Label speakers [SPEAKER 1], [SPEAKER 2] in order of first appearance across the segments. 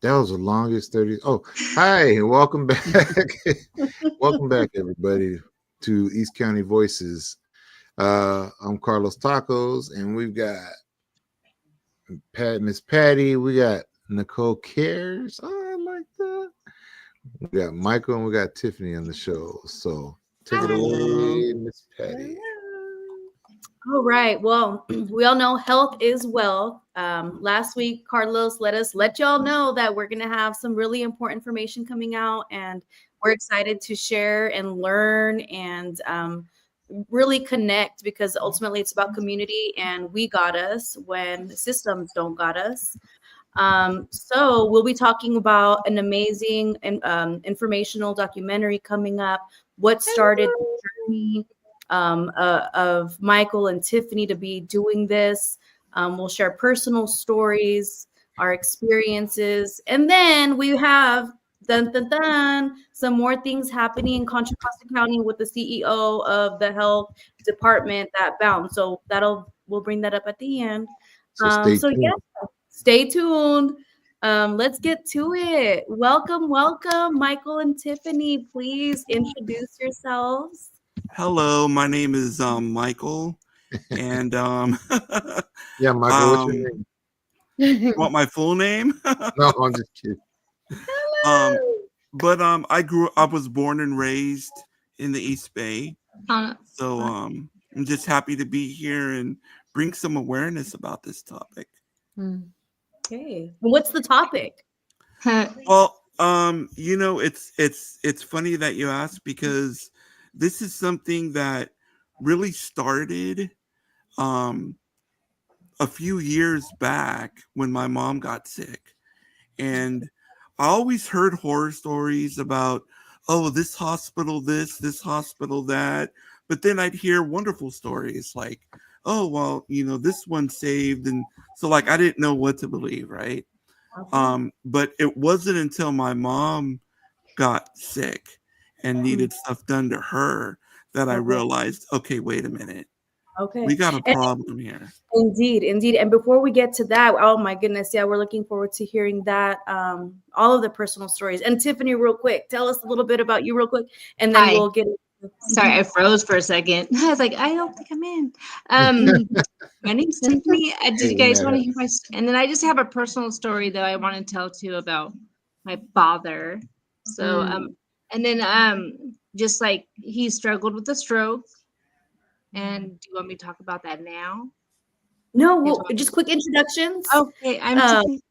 [SPEAKER 1] That was the longest 30. Oh, hi, welcome back. Welcome back, everybody, to East County Voices. I'm Carlos Tacos, and we've got Miss Patty. We got Nicole Cares. Oh, I like that. We got Michael and we got Tiffany on the show. So take it
[SPEAKER 2] Hello.
[SPEAKER 1] away, Miss Patty.
[SPEAKER 3] All right. Well, we all know health is wealth. Last week, Carlos let y'all know that we're going to have some really important information coming out, and we're excited to share and learn and really connect because ultimately it's about community, and we got us when systems don't got us. So we'll be talking about an amazing and informational documentary coming up. What started the journey of Michael and Tiffany to be doing this? We'll share personal stories, our experiences, and then we have dun dun dun some more things happening in Contra Costa County with the CEO of the health department that bounced. So we'll bring that up at the end.
[SPEAKER 1] So stay
[SPEAKER 3] So yeah,
[SPEAKER 1] tuned.
[SPEAKER 3] stay tuned. Let's get to it. Welcome, Michael and Tiffany. Please introduce yourselves.
[SPEAKER 2] Hello, my name is Michael, and
[SPEAKER 1] Yeah, Michael, what's your name?
[SPEAKER 2] you want my full name?
[SPEAKER 1] No, I'm just kidding.
[SPEAKER 2] um, but I was born and raised in the East Bay, so I'm just happy to be here and bring some awareness about this topic.
[SPEAKER 3] Okay. What's the topic?
[SPEAKER 2] Well, it's funny that you asked because this is something that really started um a few years back when my mom got sick. And I always heard horror stories about, oh, this hospital, that. But then I'd hear wonderful stories like, oh, well, this one saved. And so, like, I didn't know what to believe, right? But it wasn't until my mom got sick and needed stuff done to her that I realized, okay, wait a minute.
[SPEAKER 3] Okay.
[SPEAKER 2] We got a problem here.
[SPEAKER 3] Indeed, indeed. And before we get to that, oh my goodness, yeah, we're looking forward to hearing that, all of the personal stories. And Tiffany, real quick, tell us a little bit about you, real quick, and then
[SPEAKER 4] Hi.
[SPEAKER 3] we'll get.
[SPEAKER 4] Sorry, I froze for a second. I was like, I don't think I'm in. My name's Tiffany. Did you guys want to hear and then I just have a personal story that I want to tell too about my father. So, and then just like he struggled with a stroke. And do you want me to talk about that now?
[SPEAKER 3] No, well, just quick introductions.
[SPEAKER 4] Okay, I'm Tiffany.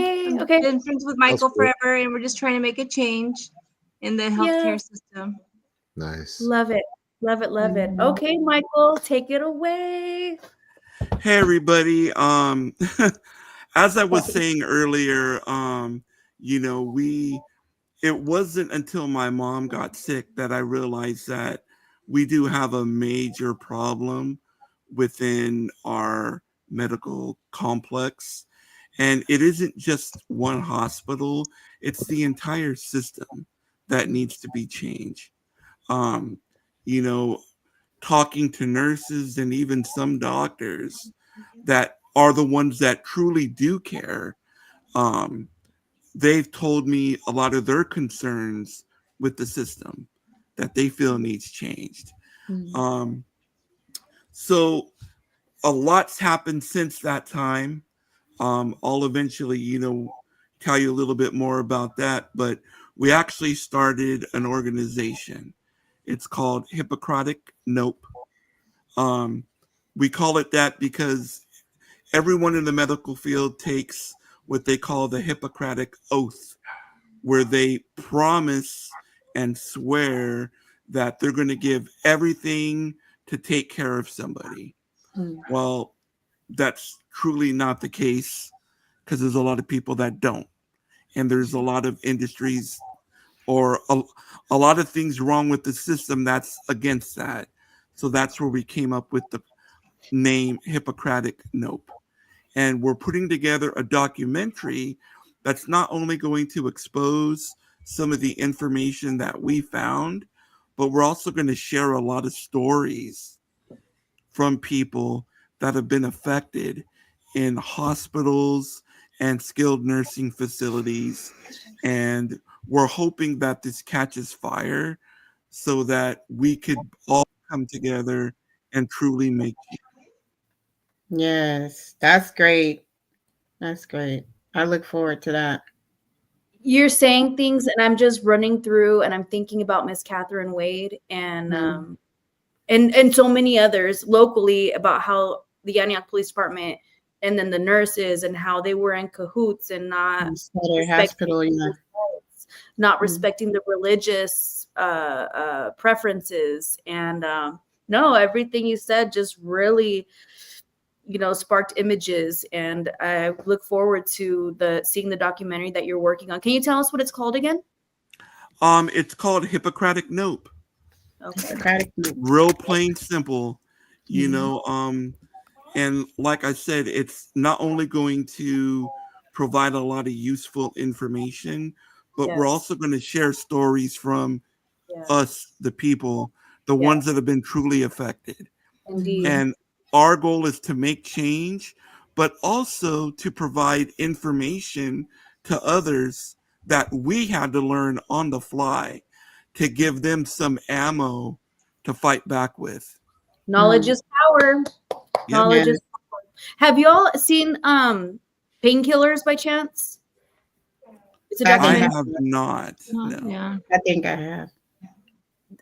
[SPEAKER 3] Yay.
[SPEAKER 4] I've
[SPEAKER 3] Okay.
[SPEAKER 4] been friends with Michael forever, and we're just trying to make a change in the healthcare system.
[SPEAKER 1] Nice.
[SPEAKER 3] Love it. Love it. Love it. Okay, Michael, take it away.
[SPEAKER 2] Hey everybody. As I was saying earlier, it wasn't until my mom got sick that I realized that we do have a major problem within our medical complex. And it isn't just one hospital, it's the entire system that needs to be changed. Um, you know, Talking to nurses and even some doctors that are the ones that truly do care, um, they've told me a lot of their concerns with the system that they feel needs changed. Um, so a lot's happened since that time. I'll eventually, tell you a little bit more about that. But we actually started an organization. It's called Hippocratic Nope. Um, we call it that because everyone in the medical field takes what they call the Hippocratic Oath, where they promise and swear that they're going to give everything to take care of somebody. Well, that's truly not the case because there's a lot of people that don't. And there's a lot of industries or a lot of things wrong with the system that's against that. So that's where we came up with the name Hippocratic Nope. And we're putting together a documentary that's not only going to expose some of the information that we found, but we're also going to share a lot of stories from people that have been affected in hospitals and skilled nursing facilities. And we're hoping that this catches fire so that we could all come together and truly make change.
[SPEAKER 5] Yes, that's great. That's great. I look forward to that.
[SPEAKER 3] You're saying things, and I'm just running through, and I'm thinking about Miss Catherine Wade and and so many others locally about how the Antioch Police Department and then the nurses and how they were in cahoots and not
[SPEAKER 5] Hospital, yeah.
[SPEAKER 3] not respecting the religious preferences. And no, everything you said just really, sparked images. And I look forward to seeing the documentary that you're working on. Can you tell us what it's called again?
[SPEAKER 2] It's called Hippocratic Nope.
[SPEAKER 3] Okay.
[SPEAKER 2] Real plain, simple, and like I said, it's not only going to provide a lot of useful information, but we're also going to share stories from us, the people, the ones that have been truly affected.
[SPEAKER 3] Indeed.
[SPEAKER 2] And our goal is to make change, but also to provide information to others that we had to learn on the fly to give them some ammo to fight back with.
[SPEAKER 3] Knowledge is power.
[SPEAKER 2] Yep.
[SPEAKER 3] Knowledge is power. Have y'all seen Painkillers by chance? It's a
[SPEAKER 2] I
[SPEAKER 3] documentary.
[SPEAKER 2] have not. No.
[SPEAKER 4] Yeah.
[SPEAKER 5] I think I have.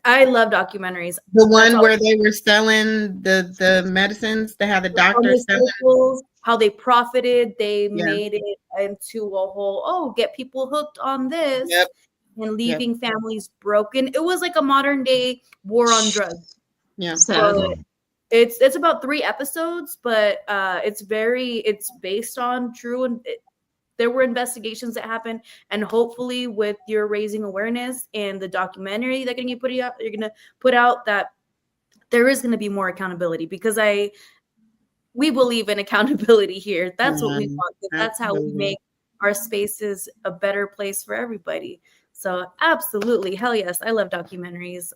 [SPEAKER 3] I love documentaries.
[SPEAKER 5] The one where they were selling the medicines, they had the doctors selling.
[SPEAKER 3] How they profited, they made it into a whole, get people hooked on this.
[SPEAKER 5] Yep.
[SPEAKER 3] And leaving families broken. It was like a modern day war on drugs.
[SPEAKER 5] Yeah.
[SPEAKER 3] So it's about 3 episodes, but it's based on true, and there were investigations that happened. And hopefully with your raising awareness and the documentary that you're going to put out, that there is going to be more accountability, because we believe in accountability here. That's what we want. That's how we make our spaces a better place for everybody. So absolutely. Hell yes. I love documentaries.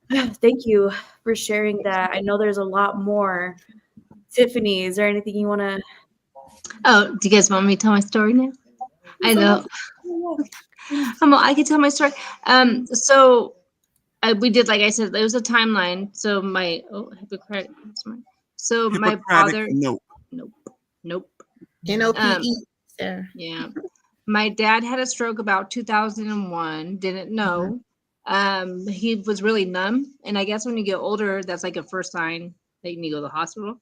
[SPEAKER 3] Thank you for sharing that. I know there's a lot more. Tiffany, is there anything you want to?
[SPEAKER 4] Oh, do you guys want me to tell my story now? I know. I can tell my story. So we did, like I said, there was a timeline. So Hippocratic. So my father.
[SPEAKER 2] Nope.
[SPEAKER 5] NOPE.
[SPEAKER 4] Yeah. My dad had a stroke about 2001. Didn't know. He was really numb. And I guess when you get older, that's like a first sign that you need to go to the hospital.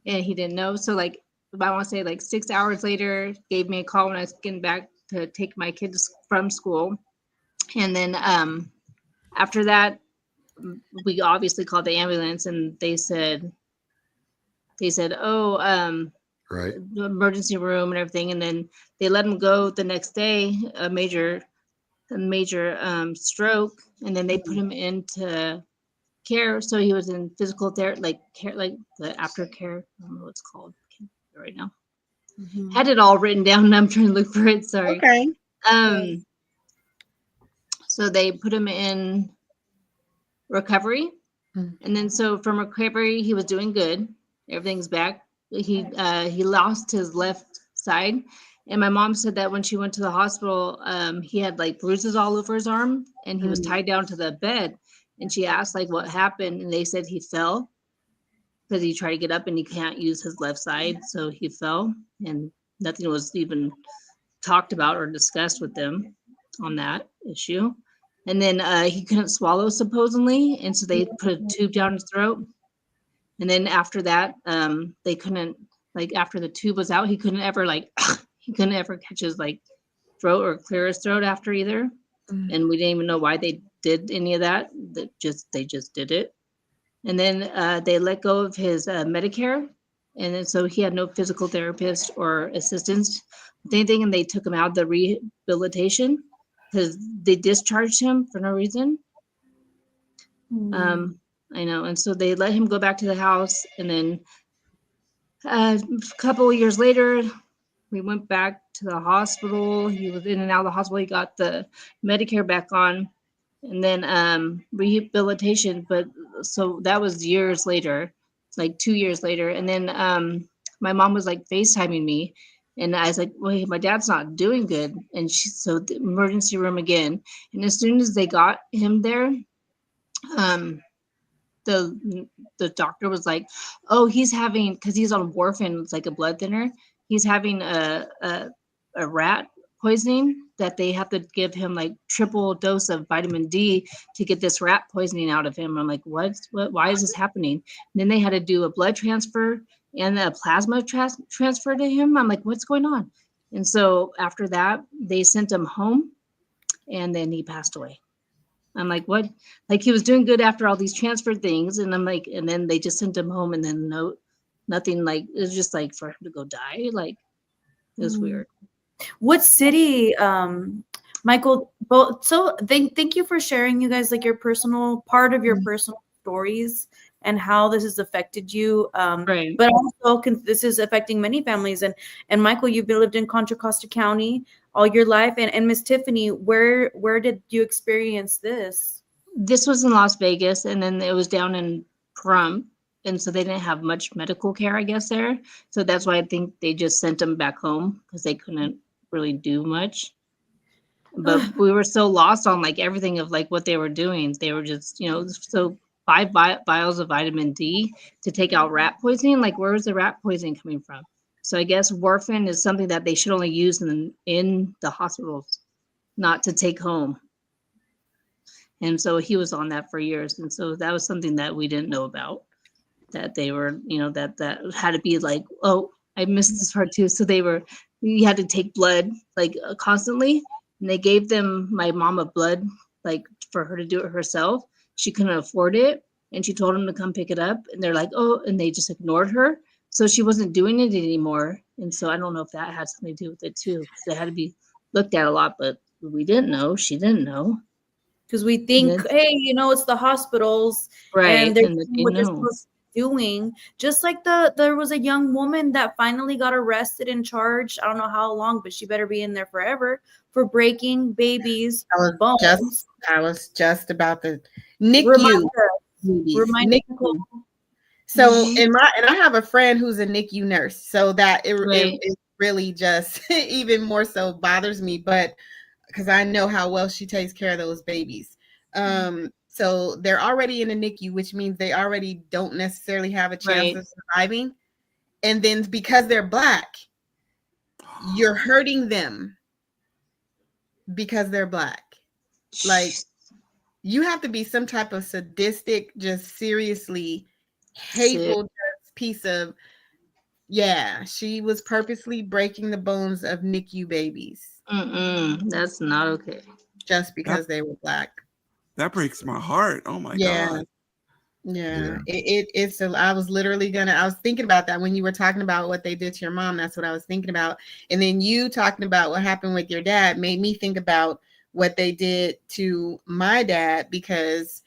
[SPEAKER 4] And he didn't know. So I want to say 6 hours later, gave me a call when I was getting back to take my kids from school. And then after that, we obviously called the ambulance, and they said,
[SPEAKER 1] right,
[SPEAKER 4] the emergency room and everything. And then they let him go the next day, a major stroke. And then they put him into care. So he was in physical therapy, care, the aftercare. I don't know what it's called. I can't remember right now. Mm-hmm. Had it all written down, and I'm trying to look for it. Sorry.
[SPEAKER 5] Okay.
[SPEAKER 4] So they put him in recovery. Mm-hmm. And then so from recovery, he was doing good. Everything's back. He lost his left side. And my mom said that when she went to the hospital, he had bruises all over his arm, and he was tied down to the bed. And she asked what happened, and they said he fell because he tried to get up and he can't use his left side. So he fell, and nothing was even talked about or discussed with them on that issue. And then he couldn't swallow supposedly. And so they put a tube down his throat. And then after that, they couldn't, after the tube was out, he couldn't ever catch his throat or clear his throat after either. Mm-hmm. And we didn't even know why they did any of that. They just did it. And then they let go of his Medicare. And then so he had no physical therapist or assistance with anything. And they took him out of the rehabilitation because they discharged him for no reason. Mm-hmm. I know. And so they let him go back to the house. And then a couple of years later, we went back to the hospital. He was in and out of the hospital. He got the Medicare back on, and then rehabilitation. But so that was years later, 2 years later. And then my mom was like FaceTiming me, and I was like, wait, my dad's not doing good. And so the emergency room again. And as soon as they got him there, the doctor was like, oh, he's having, because he's on warfarin, it's like a blood thinner. He's having a rat poisoning that they have to give him like triple dose of vitamin D to get this rat poisoning out of him. I'm like, what? Why is this happening? And then they had to do a blood transfer and a plasma transfer to him. I'm like, what's going on? And so after that, they sent him home, and then he passed away. I'm like, what? Like, he was doing good after all these transfer things. And I'm like, and then they just sent him home, and then nothing, like, it was just like for him to go die. Like, it was weird.
[SPEAKER 3] What city, Michael? So thank you for sharing, you guys, like your personal part of your personal stories and how this has affected you.
[SPEAKER 4] Right.
[SPEAKER 3] But also this is affecting many families. And Michael, you've lived in Contra Costa County all your life. And Miss Tiffany, where did you experience this?
[SPEAKER 4] This was in Las Vegas, and then it was down in Pahrump. And so they didn't have much medical care, I guess, there. So that's why I think they just sent them back home, because they couldn't really do much. But we were so lost on like everything of like what they were doing. They were just, so 5 vials of vitamin D to take out rat poisoning. Like, where was the rat poisoning coming from? So I guess warfarin is something that they should only use in the hospitals, not to take home. And so he was on that for years. And so that was something that we didn't know about, that they were, that had to be like, oh, I missed this part too. So we had to take blood like constantly. And they gave my mom a blood, like for her to do it herself. She couldn't afford it. And she told them to come pick it up. And they're like, oh, and they just ignored her. So she wasn't doing it anymore. And so I don't know if that had something to do with it too, because it had to be looked at a lot, but we didn't know. She didn't know.
[SPEAKER 3] Because we think, hey, it's the hospitals.
[SPEAKER 4] Right.
[SPEAKER 3] And they're doing what they're supposed to be doing. Just like there was a young woman that finally got arrested and charged. I don't know how long, but she better be in there forever for breaking babies' bones.
[SPEAKER 5] I was just about the NICU.
[SPEAKER 3] Remind
[SPEAKER 5] NICU. So and I have a friend who's a NICU nurse, so that it really just even more so bothers me, but because I know how well she takes care of those babies. So they're already in a NICU, which means they already don't necessarily have a chance of surviving. And then because they're Black, you're hurting them because they're Black. Like, you have to be some type of sadistic, just seriously hateful piece of, she was purposely breaking the bones of NICU babies.
[SPEAKER 4] That's not okay.
[SPEAKER 5] Just because they were Black.
[SPEAKER 2] That breaks my heart. Oh my God.
[SPEAKER 5] Yeah. I was thinking about that when you were talking about what they did to your mom. That's what I was thinking about. And then you talking about what happened with your dad made me think about what they did to my dad, because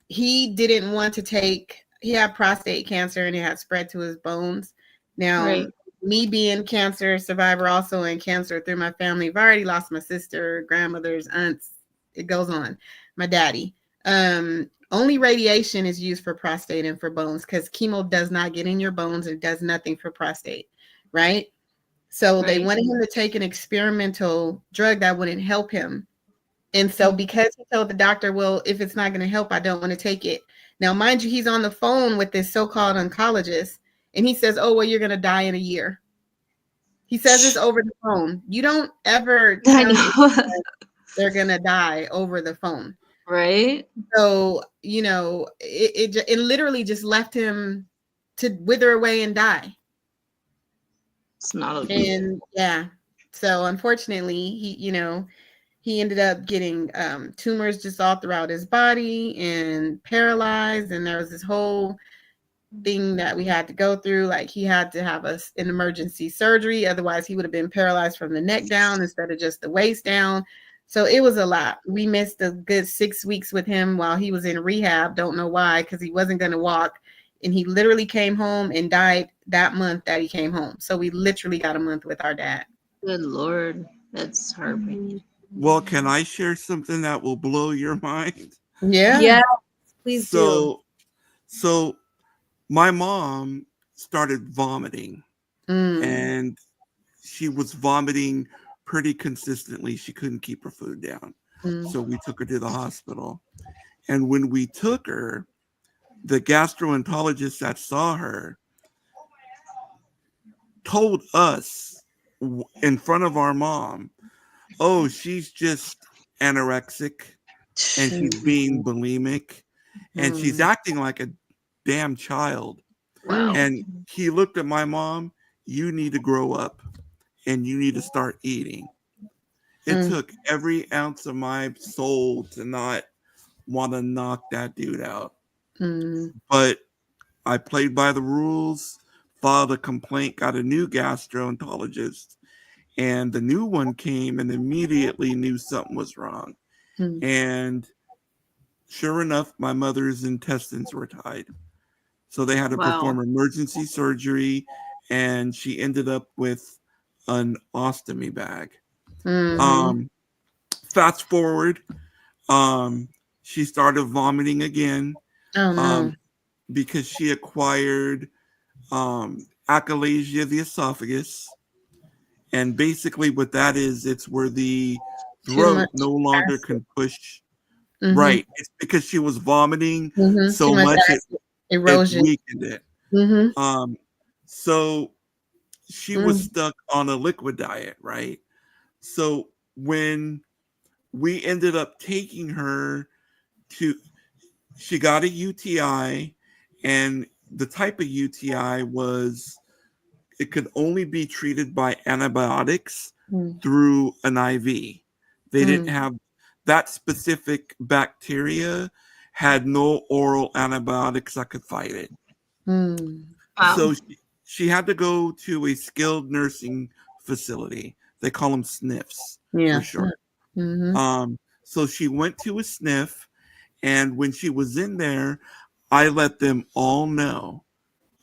[SPEAKER 5] he didn't want to he had prostate cancer and it had spread to his bones. Now, me being cancer survivor, also in cancer through my family, I've already lost my sister, grandmothers, aunts. It goes on. My daddy. Only radiation is used for prostate and for bones, because chemo does not get in your bones. It does nothing for prostate, right? So they wanted him to take an experimental drug that wouldn't help him. And so because he told the doctor, well, if it's not going to help, I don't want to take it. Now, mind you, he's on the phone with this so-called oncologist, and he says, oh, well, you're going to die in a year. He says this over the phone. You don't ever tell me they're going to die over the phone.
[SPEAKER 4] Right. So,
[SPEAKER 5] it literally just left him to wither away and die.
[SPEAKER 4] It's not okay.
[SPEAKER 5] And so unfortunately, he ended up getting tumors just all throughout his body and paralyzed. And there was this whole thing that we had to go through. Like, he had to have an emergency surgery. Otherwise, he would have been paralyzed from the neck down instead of just the waist down. So it was a lot. We missed a good 6 weeks with him while he was in rehab. Don't know why, because he wasn't going to walk. And he literally came home and died that month that he came home. So we literally got a month with our dad.
[SPEAKER 4] Good Lord. That's heartbreaking.
[SPEAKER 2] Well, can I share something that will blow your mind?
[SPEAKER 3] Yeah, please do.
[SPEAKER 2] So my mom started vomiting and she was vomiting pretty consistently. She couldn't keep her food down. So we took her to the hospital. And when we took her, the gastroenterologist that saw her told us in front of our mom, oh, she's just anorexic and she's being bulimic and she's acting like a damn child.
[SPEAKER 5] Wow.
[SPEAKER 2] And he looked at my mom, you need to grow up and you need to start eating. It took every ounce of my soul to not want to knock that dude out. But I played by the rules, filed a complaint, got a new gastroenterologist, and the new one came and immediately knew something was wrong. And sure enough, my mother's intestines were tied. So they had to perform emergency surgery, and she ended up with an ostomy bag. Fast forward, she started vomiting again because she acquired achalasia of the esophagus. And basically what that is, it's where the throat no longer can push. Right. It's because she was vomiting so much
[SPEAKER 5] erosion.
[SPEAKER 2] it weakened it. So she was stuck on a liquid diet, right? So when we ended up taking her to, she got a UTI, and the type of UTI was, it could only be treated by antibiotics through an IV. They didn't have that specific bacteria, had no oral antibiotics that could fight it. So she had to go to a skilled nursing facility. They call them SNFs for short. So she went to a SNF, and when she was in there, I let them all know,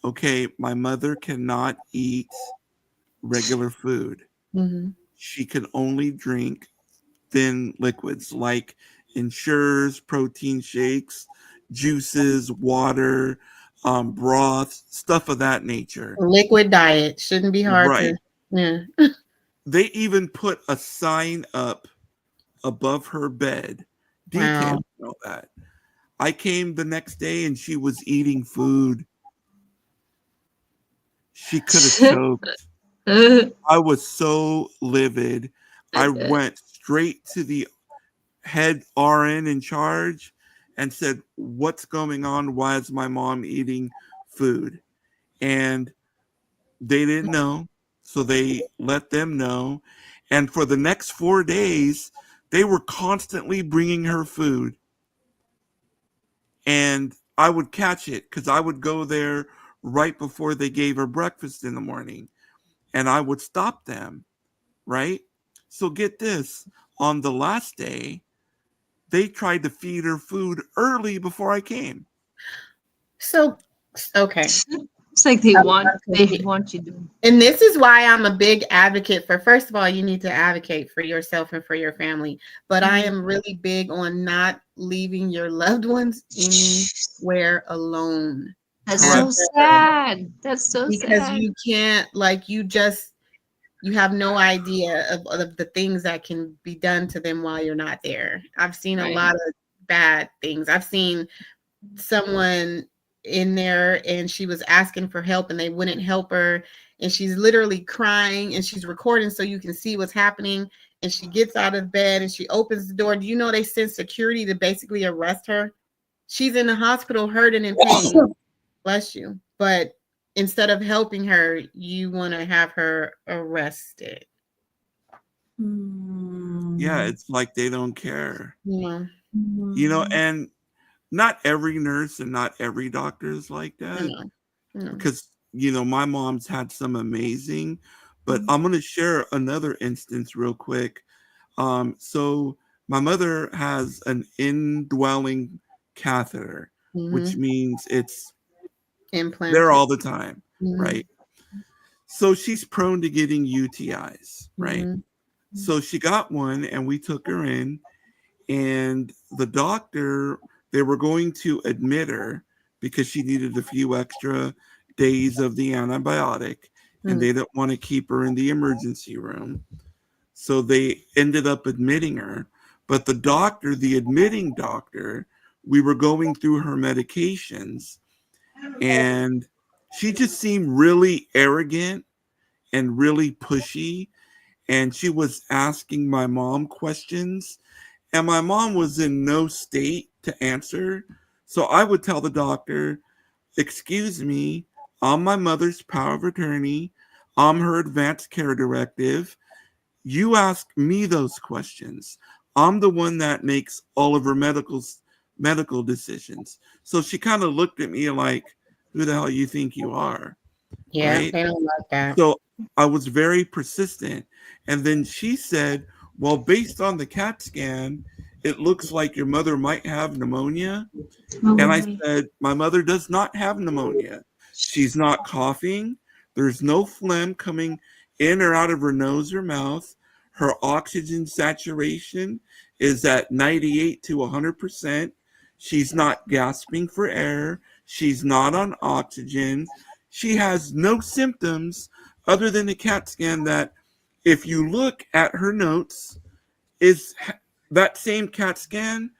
[SPEAKER 2] okay, my mother cannot eat regular food. She can only drink thin liquids like Ensures, protein shakes, juices, water, broth, stuff of that nature.
[SPEAKER 5] Liquid diet shouldn't be hard.
[SPEAKER 2] Right.
[SPEAKER 5] To,
[SPEAKER 2] They even put a sign up above her bed detailing all that. I came the next day and she was eating food. She could have choked. I was so livid. I went straight to the head RN in charge and said, what's going on? Why is my mom eating food? And they didn't know. So they let them know. And for the next 4 days, they were constantly bringing her food. And I would catch it because I would go there right before they gave her breakfast in the morning. And I would stop them, right? So get this. On the last day, they tried to feed her food early before I came.
[SPEAKER 5] So, okay.
[SPEAKER 4] It's like they want you to.
[SPEAKER 5] And this is why I'm a big advocate for, first of all, you need to advocate for yourself and for your family. But I am really big on not leaving your loved ones anywhere alone.
[SPEAKER 4] That's so sad. That's so sad.
[SPEAKER 5] Because you can't, like, you have no idea of the things that can be done to them while you're not there. I've seen a lot of bad things. I've seen someone in there and she was asking for help and they wouldn't help her, and she's literally crying and she's recording so you can see what's happening, and she gets out of bed and she opens the door. Do you know they sent security to basically arrest her? She's in the hospital hurting and pain. Bless you. But instead of helping her, you want to have her arrested.
[SPEAKER 2] Yeah, it's like they don't care.
[SPEAKER 5] Yeah.
[SPEAKER 2] You know, and not every nurse and not every doctor is like that. Because, you know, my mom's had some amazing, but I'm going to share another instance real quick. So my mother has an indwelling catheter, which means it's
[SPEAKER 5] implanted
[SPEAKER 2] there all the time, right? So she's prone to getting UTIs, right? So she got one and we took her in, and the doctor, they were going to admit her because she needed a few extra days of the antibiotic. and they didn't want to keep her in the emergency room. So they ended up admitting her. But the admitting doctor, we were going through her medications, and she just seemed really arrogant and really pushy. And she was asking my mom questions, and my mom was in no state to answer. So I would tell the doctor, excuse me, I'm my mother's power of attorney. I'm her advanced care directive. You ask me those questions. I'm the one that makes all of her medical decisions. So she kind of looked at me like, who the hell you think you are?
[SPEAKER 5] Yeah,
[SPEAKER 2] Right?
[SPEAKER 5] they don't like that.
[SPEAKER 2] So I was very persistent. And then she said, well, based on the CAT scan, it looks like your mother might have pneumonia.
[SPEAKER 4] Oh,
[SPEAKER 2] And I
[SPEAKER 4] my.
[SPEAKER 2] said, my mother does not have pneumonia. She's not coughing. There's no phlegm coming in or out of her nose or mouth. Her oxygen saturation is at 98 to 100%. She's not gasping for air. She's not on oxygen. She has no symptoms other than the CAT scan that, if you look at her notes, is that same CAT scan,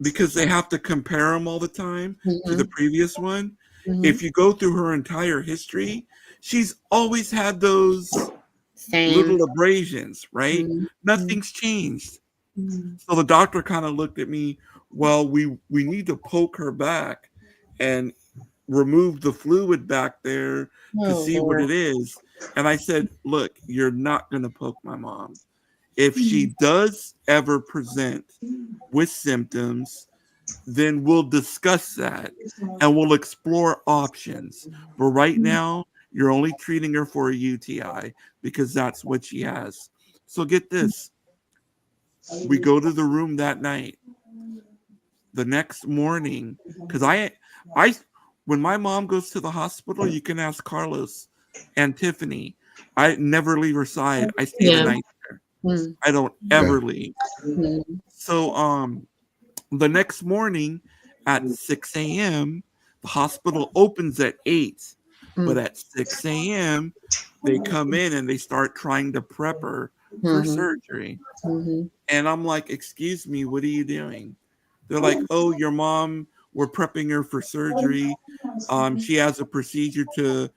[SPEAKER 2] because they have to compare them all the time to the previous one. If you go through her entire history, she's always had those
[SPEAKER 5] Same.
[SPEAKER 2] little abrasions, right? Nothing's changed. So the doctor kind of looked at me, well, we need to poke her back and remove the fluid back there to see what it is. And I said, look, you're not going to poke my mom. If she does ever present with symptoms, then we'll discuss that and we'll explore options. But right now, you're only treating her for a UTI because that's what she has. So get this. We go to the room that night. The next morning, because I when my mom goes to the hospital, you can ask Carlos and Tiffany. I never leave her side. I stay the night there. I don't ever leave. So the next morning at 6 a.m., the hospital opens at 8. But at 6 a.m., they come in and they start trying to prep her for surgery. And I'm like, excuse me, what are you doing? They're like, oh, your mom, we're prepping her for surgery. She has a procedure to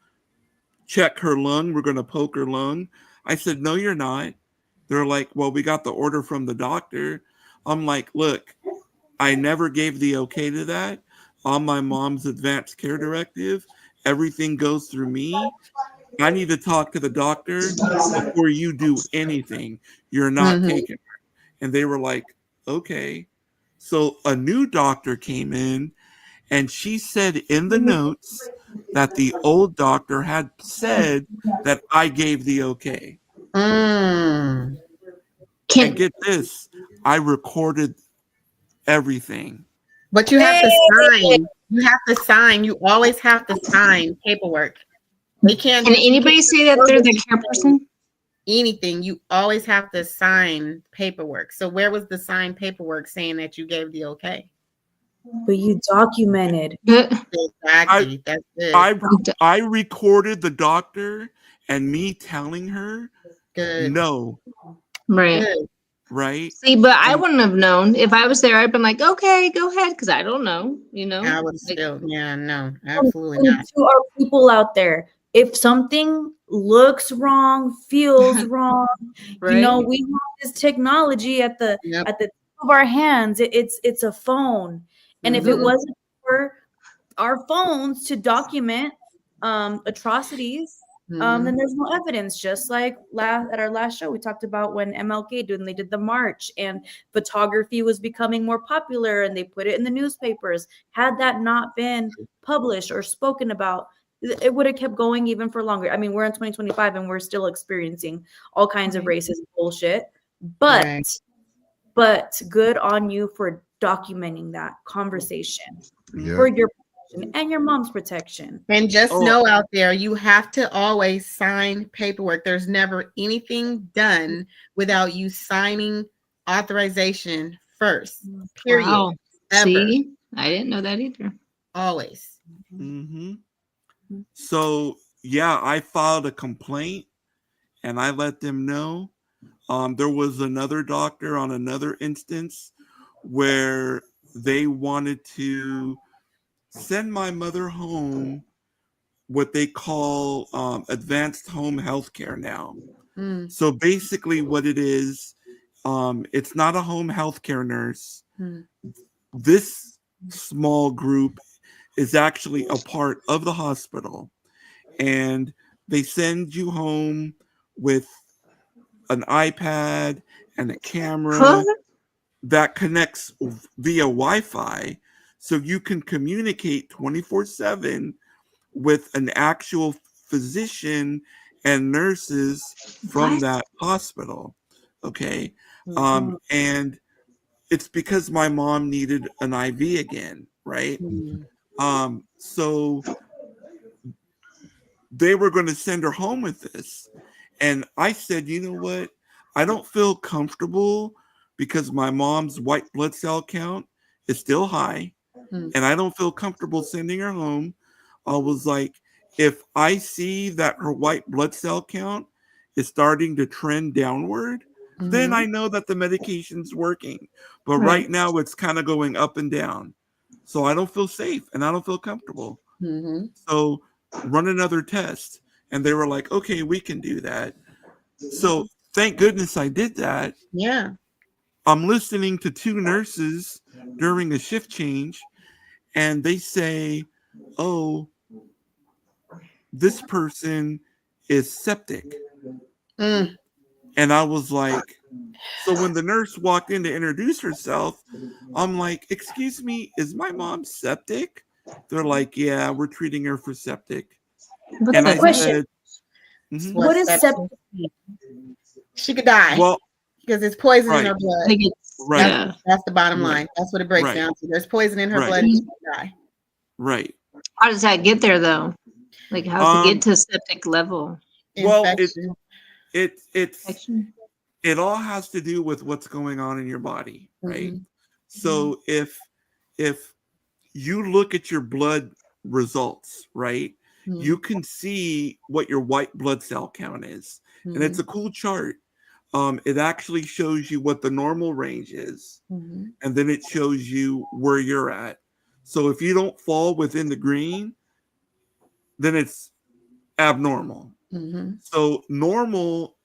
[SPEAKER 2] check her lung. We're going to poke her lung. I said, no, you're not. They're like, well, we got the order from the doctor. I'm like, look, I never gave the okay to that. On my mom's advanced care directive, everything goes through me. I need to talk to the doctor before you do anything. You're not taking her. And they were like, okay. So a new doctor came in, and she said in the notes that the old doctor had said that I gave the okay. And get this, I recorded everything.
[SPEAKER 5] But you have to sign. You have to sign. You always have to sign paperwork. They can't.
[SPEAKER 4] Can anybody say that they're the care person?
[SPEAKER 5] Anything. You always have to sign paperwork. So where was the signed paperwork saying that you gave the okay?
[SPEAKER 3] But you documented.
[SPEAKER 5] Exactly. That's good.
[SPEAKER 2] I recorded the doctor and me telling her
[SPEAKER 5] Good.
[SPEAKER 2] no.
[SPEAKER 4] Right.
[SPEAKER 5] Good.
[SPEAKER 2] Right.
[SPEAKER 4] See, but I wouldn't have known. If I was there, I'd been like, okay, go ahead, because I don't know, you know.
[SPEAKER 5] I would
[SPEAKER 4] Like,
[SPEAKER 5] still, no, absolutely not.
[SPEAKER 3] To our people out there, if something looks wrong, feels wrong,
[SPEAKER 4] right?
[SPEAKER 3] you know, we have this technology at the tip of our hands. It's a phone, and if it wasn't for our phones to document atrocities, then there's no evidence. Just like at our last show, we talked about when MLK they did the march and photography was becoming more popular and they put it in the newspapers. Had that not been published or spoken about, it would have kept going even for longer. I mean, we're in 2025 and we're still experiencing all kinds of racist bullshit. But good on you for documenting that conversation for your and your mom's protection.
[SPEAKER 5] And just know out there, you have to always sign paperwork. There's never anything done without you signing authorization first. Period.
[SPEAKER 4] Wow.
[SPEAKER 5] Ever.
[SPEAKER 4] See, I didn't know that either.
[SPEAKER 5] Always.
[SPEAKER 2] So yeah, I filed a complaint and I let them know. There was another doctor on another instance where they wanted to send my mother home, what they call advanced home health care now.
[SPEAKER 5] Mm,
[SPEAKER 2] So basically, what it is, it's not a home health care nurse.
[SPEAKER 5] mm,
[SPEAKER 2] This small group is actually a part of the hospital, and they send you home with an iPad and a camera that connects via Wi-Fi, so you can communicate 24/7 with an actual physician and nurses from
[SPEAKER 4] What?
[SPEAKER 2] that hospital. Okay.
[SPEAKER 5] mhm,
[SPEAKER 2] And it's because my mom needed an IV again, right?
[SPEAKER 5] mm,
[SPEAKER 2] So they were going to send her home with this. And I said, you know what? I don't feel comfortable because my mom's white blood cell count is still high.
[SPEAKER 5] mm,
[SPEAKER 2] And I don't feel comfortable sending her home. I was like, if I see that her white blood cell count is starting to trend downward, then I
[SPEAKER 5] mhm,
[SPEAKER 2] know that the medication's working. But
[SPEAKER 4] Right.
[SPEAKER 2] right now it's kind of going up and down. So I don't feel safe and I don't feel comfortable.
[SPEAKER 5] mhm.
[SPEAKER 2] So run another test. And they were like, okay, we can do that. So thank goodness I did that.
[SPEAKER 5] Yeah.
[SPEAKER 2] I'm listening to two nurses during a shift change, and they say, oh, this person is septic.
[SPEAKER 5] Mm,
[SPEAKER 2] And I was like, so when the nurse walked in to introduce herself, I'm like, excuse me, is my mom septic? They're like, yeah, we're treating her for septic.
[SPEAKER 4] What
[SPEAKER 2] And
[SPEAKER 4] the
[SPEAKER 2] I
[SPEAKER 4] heck?
[SPEAKER 3] Question.
[SPEAKER 2] said, mhm.
[SPEAKER 3] What is
[SPEAKER 5] septic? She could die
[SPEAKER 2] Well,
[SPEAKER 5] because it's poison in
[SPEAKER 2] right,
[SPEAKER 5] her blood.
[SPEAKER 4] Like it's,
[SPEAKER 2] right,
[SPEAKER 4] yeah.
[SPEAKER 5] That's the bottom
[SPEAKER 2] Right.
[SPEAKER 5] line. That's what it breaks
[SPEAKER 2] Right.
[SPEAKER 5] down to. There's poison in her
[SPEAKER 2] Right.
[SPEAKER 5] blood and she could die.
[SPEAKER 2] right.
[SPEAKER 4] How does that get there though? Like how does it
[SPEAKER 2] Um,
[SPEAKER 4] get to septic level?
[SPEAKER 2] Well,
[SPEAKER 5] Infection.
[SPEAKER 2] it's
[SPEAKER 4] Infection?
[SPEAKER 2] it all has to do with what's going on in your body, right?
[SPEAKER 5] Mhm.
[SPEAKER 2] So if you look at your blood results, right,
[SPEAKER 5] Mhm.
[SPEAKER 2] you can see what your white blood cell count is, and it's a cool chart. It actually shows you what the normal range is,
[SPEAKER 5] Mhm.
[SPEAKER 2] and then it shows you where you're at. So if you don't fall within the green, then it's abnormal.
[SPEAKER 5] Mhm.
[SPEAKER 2] So normal,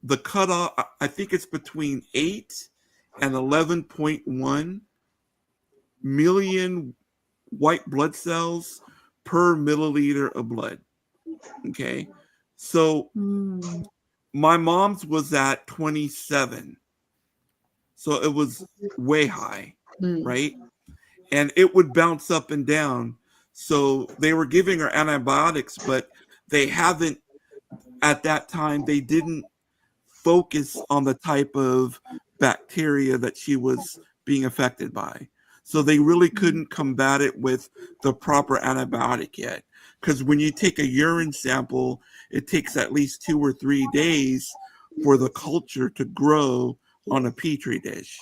[SPEAKER 2] the cutoff, I think it's between 8 and 11.1 million white blood cells per milliliter of blood. Okay. So
[SPEAKER 3] Mm.
[SPEAKER 2] my mom's was at 27. So it was way high,
[SPEAKER 5] Mm.
[SPEAKER 2] right? And it would bounce up and down. So they were giving her antibiotics, but they haven't, at that time, they didn't focus on the type of bacteria that she was being affected by. So they really couldn't combat it with the proper antibiotic yet. Because when you take a urine sample, it takes at least 2 or 3 days for the culture to grow on a petri dish.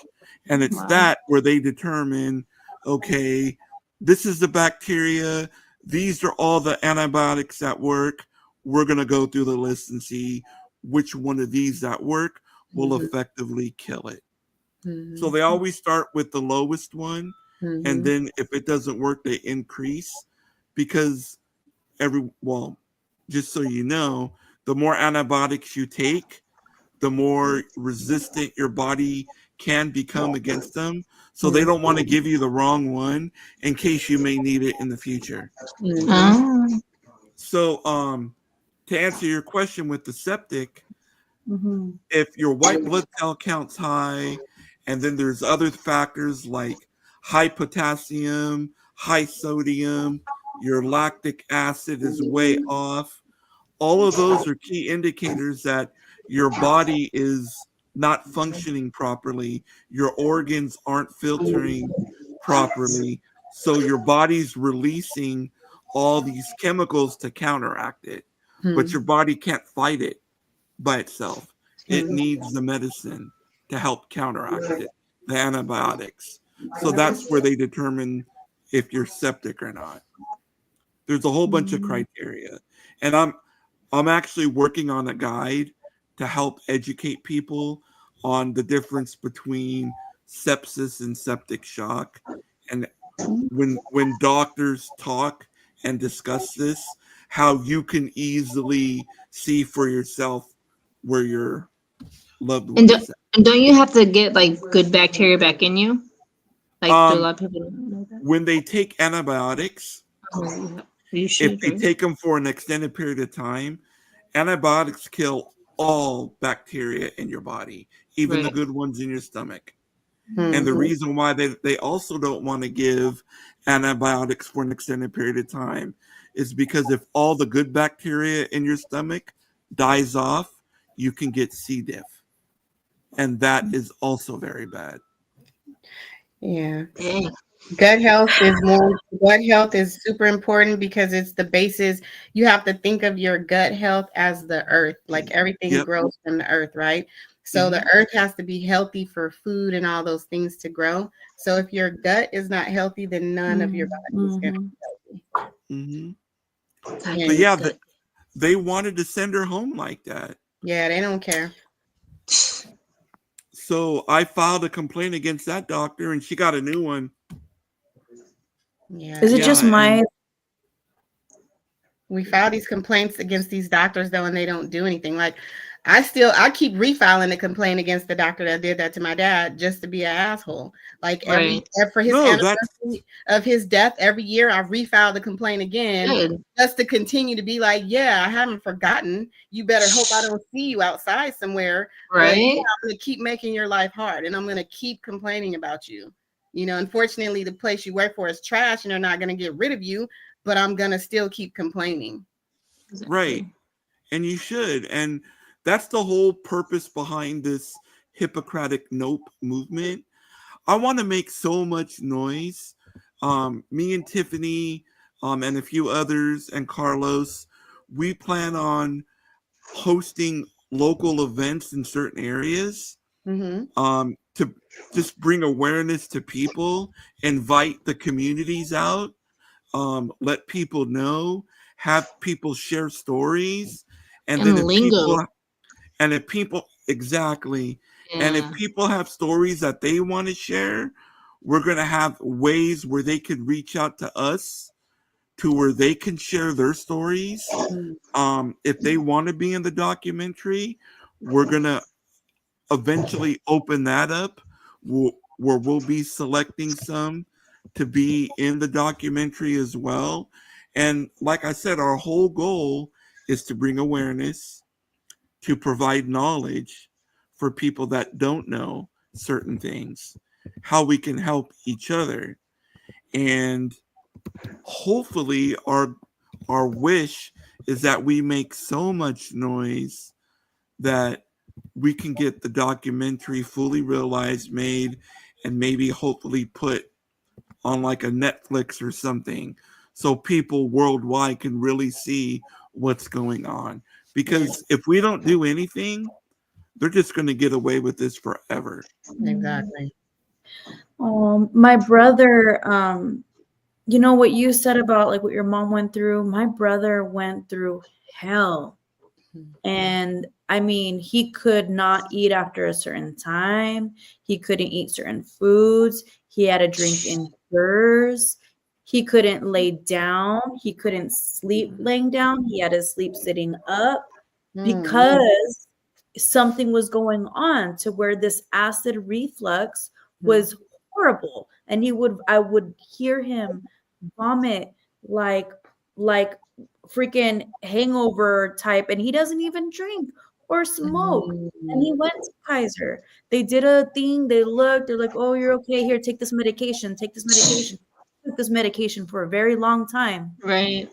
[SPEAKER 2] And it's
[SPEAKER 4] Wow.
[SPEAKER 2] that where they determine, okay, this is the bacteria, these are all the antibiotics that work. We're going to go through the list and see which one of these that work will
[SPEAKER 5] Mhm.
[SPEAKER 2] effectively kill it.
[SPEAKER 5] Mhm.
[SPEAKER 2] So they always start with the lowest one, and
[SPEAKER 5] Mhm.
[SPEAKER 2] then if it doesn't work, they increase, because just so you know, the more antibiotics you take, the more resistant your body can become against them. So they don't want to give you the wrong one in case you may need it in the future.
[SPEAKER 5] Mhm.
[SPEAKER 4] Oh.
[SPEAKER 2] So to answer your question with the septic,
[SPEAKER 3] Mhm.
[SPEAKER 2] if your white blood cell count's high, and then there's other factors like high potassium, high sodium, your lactic acid is way off, all of those are key indicators that your body is not functioning properly, your organs aren't filtering properly, so your body's releasing all these chemicals to counteract it, but your body can't fight it by itself. It needs the medicine to help counteract it, the antibiotics. So that's where they determine if you're septic or not. There's a whole bunch of criteria. And I'm actually working on a guide to help educate people on the difference between sepsis and septic shock. And when doctors talk and discuss this, how you can easily see for yourself where your loved one
[SPEAKER 4] And
[SPEAKER 2] is at.
[SPEAKER 4] don't you have to get like good bacteria back in you? Like do a lot of people don't know that?
[SPEAKER 2] When they take antibiotics,
[SPEAKER 4] Oh, you should.
[SPEAKER 2] if they
[SPEAKER 4] Right?
[SPEAKER 2] take them for an extended period of time, antibiotics kill all bacteria in your body, even the
[SPEAKER 4] Right.
[SPEAKER 2] good ones in your stomach. And the
[SPEAKER 5] Mhm.
[SPEAKER 2] reason why they also don't want to give antibiotics for an extended period of time is because if all the good bacteria in your stomach dies off, you can get C. diff. And that is also very bad.
[SPEAKER 5] Yeah.
[SPEAKER 4] Dang.
[SPEAKER 5] Gut health is super important because it's the basis. You have to think of your gut health as the earth, like everything
[SPEAKER 2] Yep.
[SPEAKER 5] grows from the earth, right? So the earth has to be healthy for food and all those things to grow. So if your gut is not healthy, then none of your body is going to be healthy.
[SPEAKER 2] Mm-hmm.
[SPEAKER 4] That's
[SPEAKER 2] But
[SPEAKER 5] And
[SPEAKER 2] yeah, they wanted to send her home like that.
[SPEAKER 5] yeah, they don't care.
[SPEAKER 2] So I filed a complaint against that doctor and she got a new one.
[SPEAKER 5] Yeah.
[SPEAKER 3] Is it just my?
[SPEAKER 5] We file these complaints against these doctors though, and they don't do anything. Like I keep refiling the complaint against the doctor that did that to my dad just to be an asshole. Like for his anniversary of his death, every year I refile the complaint again just to continue to be like, yeah, I haven't forgotten. You better hope I don't see you outside somewhere.
[SPEAKER 4] Right.
[SPEAKER 5] But, yeah, I'm gonna keep making your life hard and I'm gonna keep complaining about you. You know, unfortunately, the place you work for is trash and they're not gonna get rid of you, but I'm gonna still keep complaining.
[SPEAKER 2] Right. And you should. And that's the whole purpose behind this Hippocratic Nope movement. I want to make so much noise. Me and Tiffany and a few others and Carlos, we plan on hosting local events in certain areas to just bring awareness to people, invite the communities out, let people know, have people share stories, and then if people exactly, and if people have stories that they want to share, we're going to have ways where they can reach out to us to where they can share their stories. If they want to be in the documentary, we're going to eventually open that up where we'll be selecting some to be in the documentary as well. And like I said, our whole goal is to bring awareness, to provide knowledge for people that don't know certain things, how we can help each other. And hopefully our wish is that we make so much noise that we can get the documentary fully realized, made, and maybe hopefully put on like a Netflix or something so people worldwide can really see what's going on. Because if we don't do anything, they're just going to get away with this forever.
[SPEAKER 5] Exactly.
[SPEAKER 3] My brother, you know what you said about like what your mom went through? My brother went through hell. And I mean, he could not eat after a certain time. He couldn't eat certain foods. He had to drink indoors. He couldn't lay down. He couldn't sleep laying down. He had to sleep sitting up because something was going on to where this acid reflux was horrible. And I would hear him vomit like freaking hangover type, and he doesn't even drink or smoke. And he went to Kaiser. They did a thing. They're like, oh, you're okay. Here, take this medication. Took this medication for a very long time.
[SPEAKER 4] Right.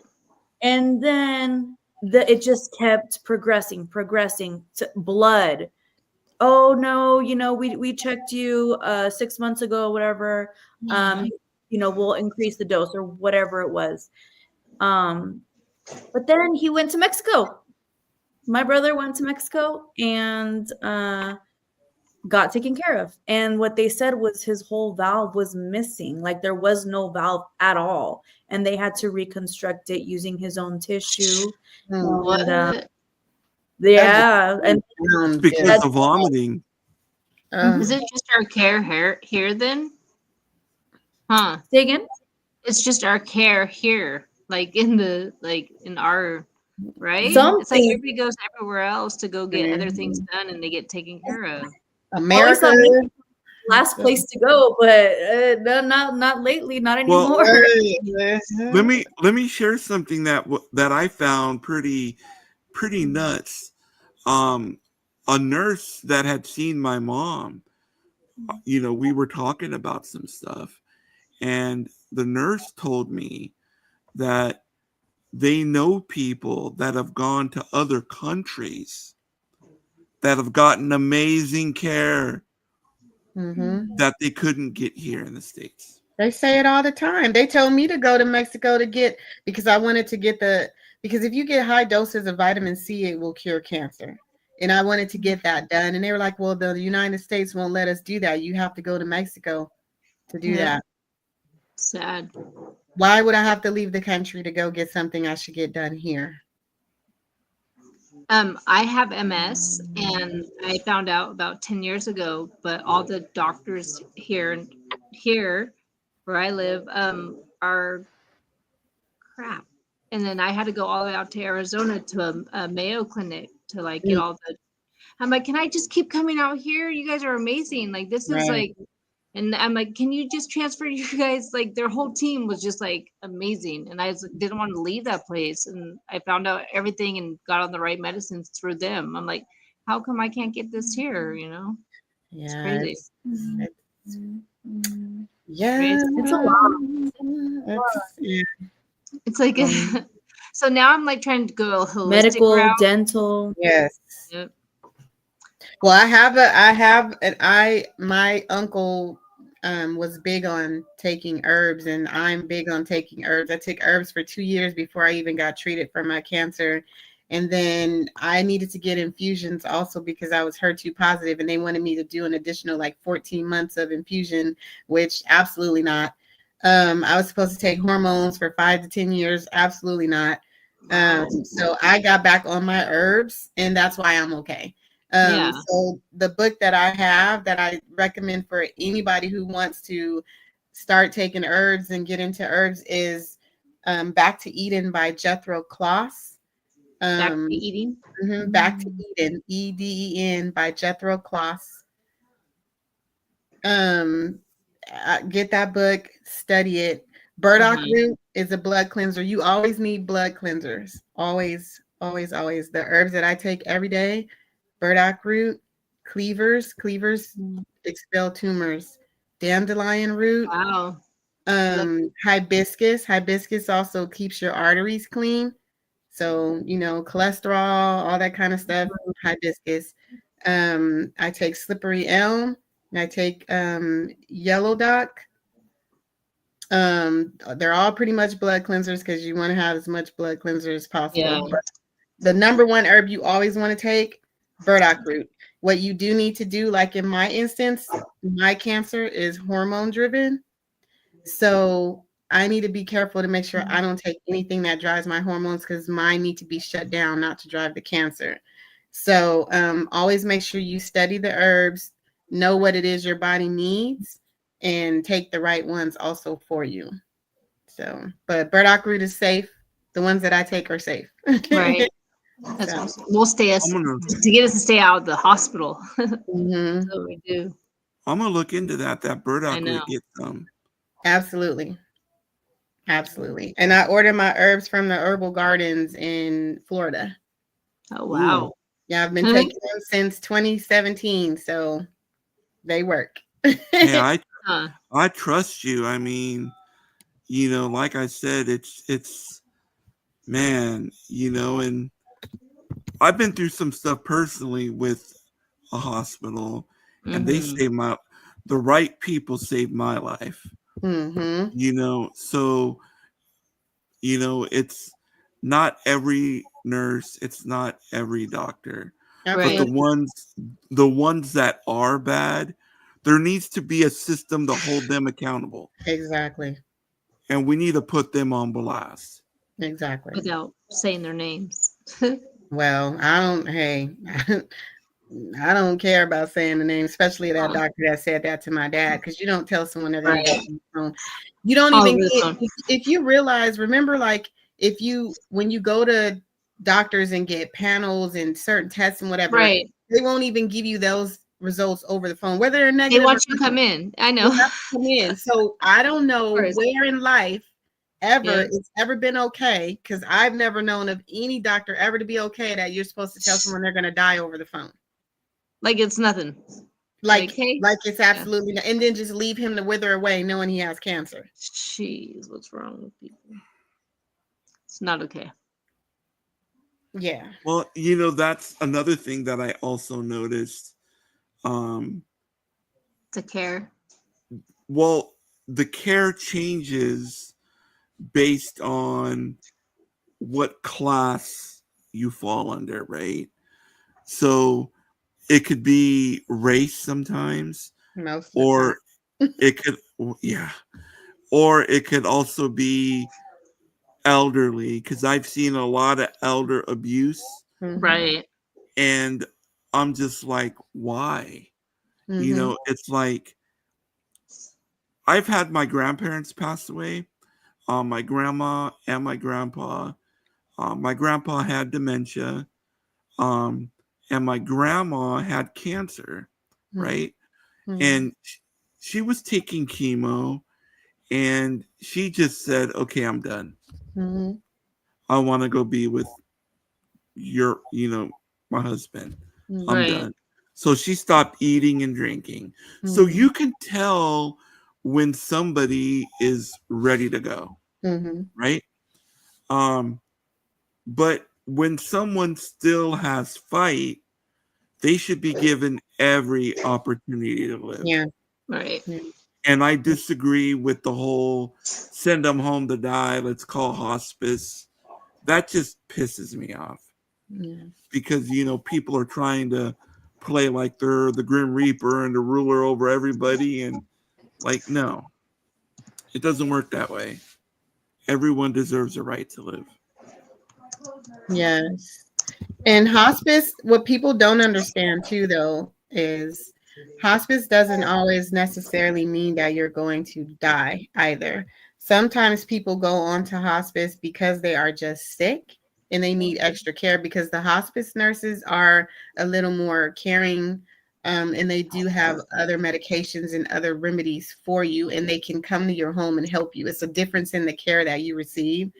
[SPEAKER 3] And then it just kept progressing to blood. Oh no, we checked you 6 months ago, whatever. We'll increase the dose or whatever it was. But then he went to Mexico. My brother went to Mexico and got taken care of. And what they said was his whole valve was missing. Like there was no valve at all. And they had to reconstruct it using his own tissue.
[SPEAKER 5] Mm.
[SPEAKER 4] What?
[SPEAKER 3] And, yeah. And
[SPEAKER 2] It's because
[SPEAKER 3] That's-
[SPEAKER 2] of vomiting.
[SPEAKER 4] Is it just our care here then? Huh?
[SPEAKER 3] say again?
[SPEAKER 4] It's just our care here, like in our, right? It's
[SPEAKER 3] Something.
[SPEAKER 4] like everybody goes everywhere else to go get other things done, and they get taken care of.
[SPEAKER 5] America.
[SPEAKER 3] Always thought last place to go, but no, not lately, not anymore.
[SPEAKER 2] Let me share something that I found pretty nuts. A nurse that had seen my mom, we were talking about some stuff, and the nurse told me that they know people that have gone to other countries that have gotten amazing care that they couldn't get here in the States.
[SPEAKER 5] They say it all the time. They told me to go to Mexico because I wanted to get because if you get high doses of vitamin C, it will cure cancer. And I wanted to get that done. And they were like, well, the United States won't let us do that. You have to go to Mexico to do that.
[SPEAKER 4] Sad.
[SPEAKER 5] Why would I have to leave the country to go get something I should get done here?
[SPEAKER 4] I have MS, and I found out about 10 years ago, but all the doctors here where I live are crap. And then I had to go all the way out to Arizona to a Mayo clinic to like get all the, I'm like, can I just keep coming out here? You guys are amazing. Like this is like, and I'm like, can you just transfer you guys? Like their whole team was just like amazing. And I didn't want to leave that place. And I found out everything and got on the right medicines through them. I'm like, how come I can't get this here?
[SPEAKER 5] Yeah.
[SPEAKER 4] It's crazy.
[SPEAKER 3] It's a lot.
[SPEAKER 4] It's like, so now I'm like trying to go a holistic
[SPEAKER 3] Medical,
[SPEAKER 4] route.
[SPEAKER 3] dental.
[SPEAKER 5] Yes.
[SPEAKER 4] Yep.
[SPEAKER 5] Well, my uncle was big on taking herbs, and I'm big on taking herbs. I took herbs for 2 years before I even got treated for my cancer. And then I needed to get infusions also because I was HER2 positive, and they wanted me to do an additional like 14 months of infusion, which absolutely not. I was supposed to take hormones for 5 to 10 years. Absolutely not. So I got back on my herbs, and that's why I'm okay. So the book that I have that I recommend for anybody who wants to start taking herbs and get into herbs is Back to Eden by Jethro Kloss.
[SPEAKER 4] Back to Eden?
[SPEAKER 5] Back to Eden, EDEN by Jethro Kloss. Get that book, study it. Burdock root is a blood cleanser. You always need blood cleansers. Always, always, always. The herbs that I take every day: burdock root, cleavers expel tumors, dandelion root, hibiscus also keeps your arteries clean. So, cholesterol, all that kind of stuff, hibiscus. I take slippery elm, and I take yellow dock. They're all pretty much blood cleansers because you want to have as much blood cleanser as possible. Yeah. But the number one herb you always want to take, burdock root. What you do need to do, like in my instance, my cancer is hormone driven. So I need to be careful to make sure I don't take anything that drives my hormones because mine need to be shut down, not to drive the cancer. So always make sure you study the herbs, know what it is your body needs, and take the right ones also for you. So, but burdock root is safe. The ones that I take are safe.
[SPEAKER 4] Right. That's awesome. We'll to get us to stay out of the hospital. That's what we do.
[SPEAKER 2] I'm gonna look into that burdock root. Get some.
[SPEAKER 5] Absolutely. And I order my herbs from the herbal gardens in Florida.
[SPEAKER 4] Oh wow.
[SPEAKER 5] Yeah, I've been taking them since 2017, so they work.
[SPEAKER 2] Hey, I trust you. I mean, like I said, it's man, and I've been through some stuff personally with a hospital, and they saved the right people saved my life. So, it's not every nurse, it's not every doctor, But
[SPEAKER 4] Right.
[SPEAKER 2] the ones that are bad, there needs to be a system to hold them accountable.
[SPEAKER 5] Exactly.
[SPEAKER 2] And we need to put them on blast.
[SPEAKER 5] Exactly.
[SPEAKER 4] Without saying their names.
[SPEAKER 5] Well, hey, I don't care about saying the name, especially that doctor that said that to my dad, because you don't tell someone they're going to
[SPEAKER 4] Right.
[SPEAKER 5] get on the phone. You don't
[SPEAKER 4] All
[SPEAKER 5] even
[SPEAKER 4] over the
[SPEAKER 5] get,
[SPEAKER 4] phone.
[SPEAKER 5] if you realize, remember, like when you go to doctors and get panels and certain tests and whatever,
[SPEAKER 4] Right.
[SPEAKER 5] they won't even give you those results over the phone, whether they're
[SPEAKER 4] They
[SPEAKER 5] negative
[SPEAKER 4] want
[SPEAKER 5] or
[SPEAKER 4] you to come in. I
[SPEAKER 5] they
[SPEAKER 4] know.
[SPEAKER 5] have to come in. So I don't know
[SPEAKER 4] course.
[SPEAKER 5] where in life ever
[SPEAKER 4] Yeah.
[SPEAKER 5] it's ever been okay, because I've never known of any doctor ever to be okay that you're supposed to tell someone they're going to die over the phone.
[SPEAKER 4] Like it's nothing.
[SPEAKER 5] Like
[SPEAKER 4] hey,
[SPEAKER 5] it's absolutely and then just leave him to wither away knowing he has cancer.
[SPEAKER 4] Jeez, what's wrong with people? It's not okay.
[SPEAKER 5] Yeah.
[SPEAKER 2] Well, that's another thing that I also noticed.
[SPEAKER 4] To care.
[SPEAKER 2] Well, the care changes based on what class you fall under, right? So it could be race sometimes,
[SPEAKER 5] Most of
[SPEAKER 2] or it could, yeah, or it could also be elderly, because I've seen a lot of elder abuse,
[SPEAKER 4] Right.
[SPEAKER 2] and I'm just like, why?
[SPEAKER 5] Mm-hmm.
[SPEAKER 2] It's like I've had my grandparents pass away, my grandma and my grandpa. My grandpa had dementia, and my grandma had cancer, right?
[SPEAKER 5] Mm-hmm.
[SPEAKER 2] And she was taking chemo, and she just said, "Okay, I'm done.
[SPEAKER 5] Mm-hmm.
[SPEAKER 2] I want to go be with my husband. I'm
[SPEAKER 4] Right.
[SPEAKER 2] done." So she stopped eating and drinking. So you can tell when somebody is ready to go,
[SPEAKER 5] Mm-hmm.
[SPEAKER 2] right? But when someone still has fight, they should be given every opportunity to live.
[SPEAKER 5] Yeah.
[SPEAKER 4] Right.
[SPEAKER 2] And I disagree with the whole send them home to die, let's call hospice. That just pisses me off.
[SPEAKER 5] Yeah.
[SPEAKER 2] Because, people are trying to play like they're the Grim Reaper and the ruler over everybody. And like, no, it doesn't work that way. Everyone deserves a right to live.
[SPEAKER 5] Yes. And hospice, what people don't understand too, though, is hospice doesn't always necessarily mean that you're going to die either. Sometimes people go on to hospice because they are just sick and they need extra care, because the hospice nurses are a little more caring, and they do have other medications and other remedies for you, and they can come to your home and help you. It's a difference in the care that you receive.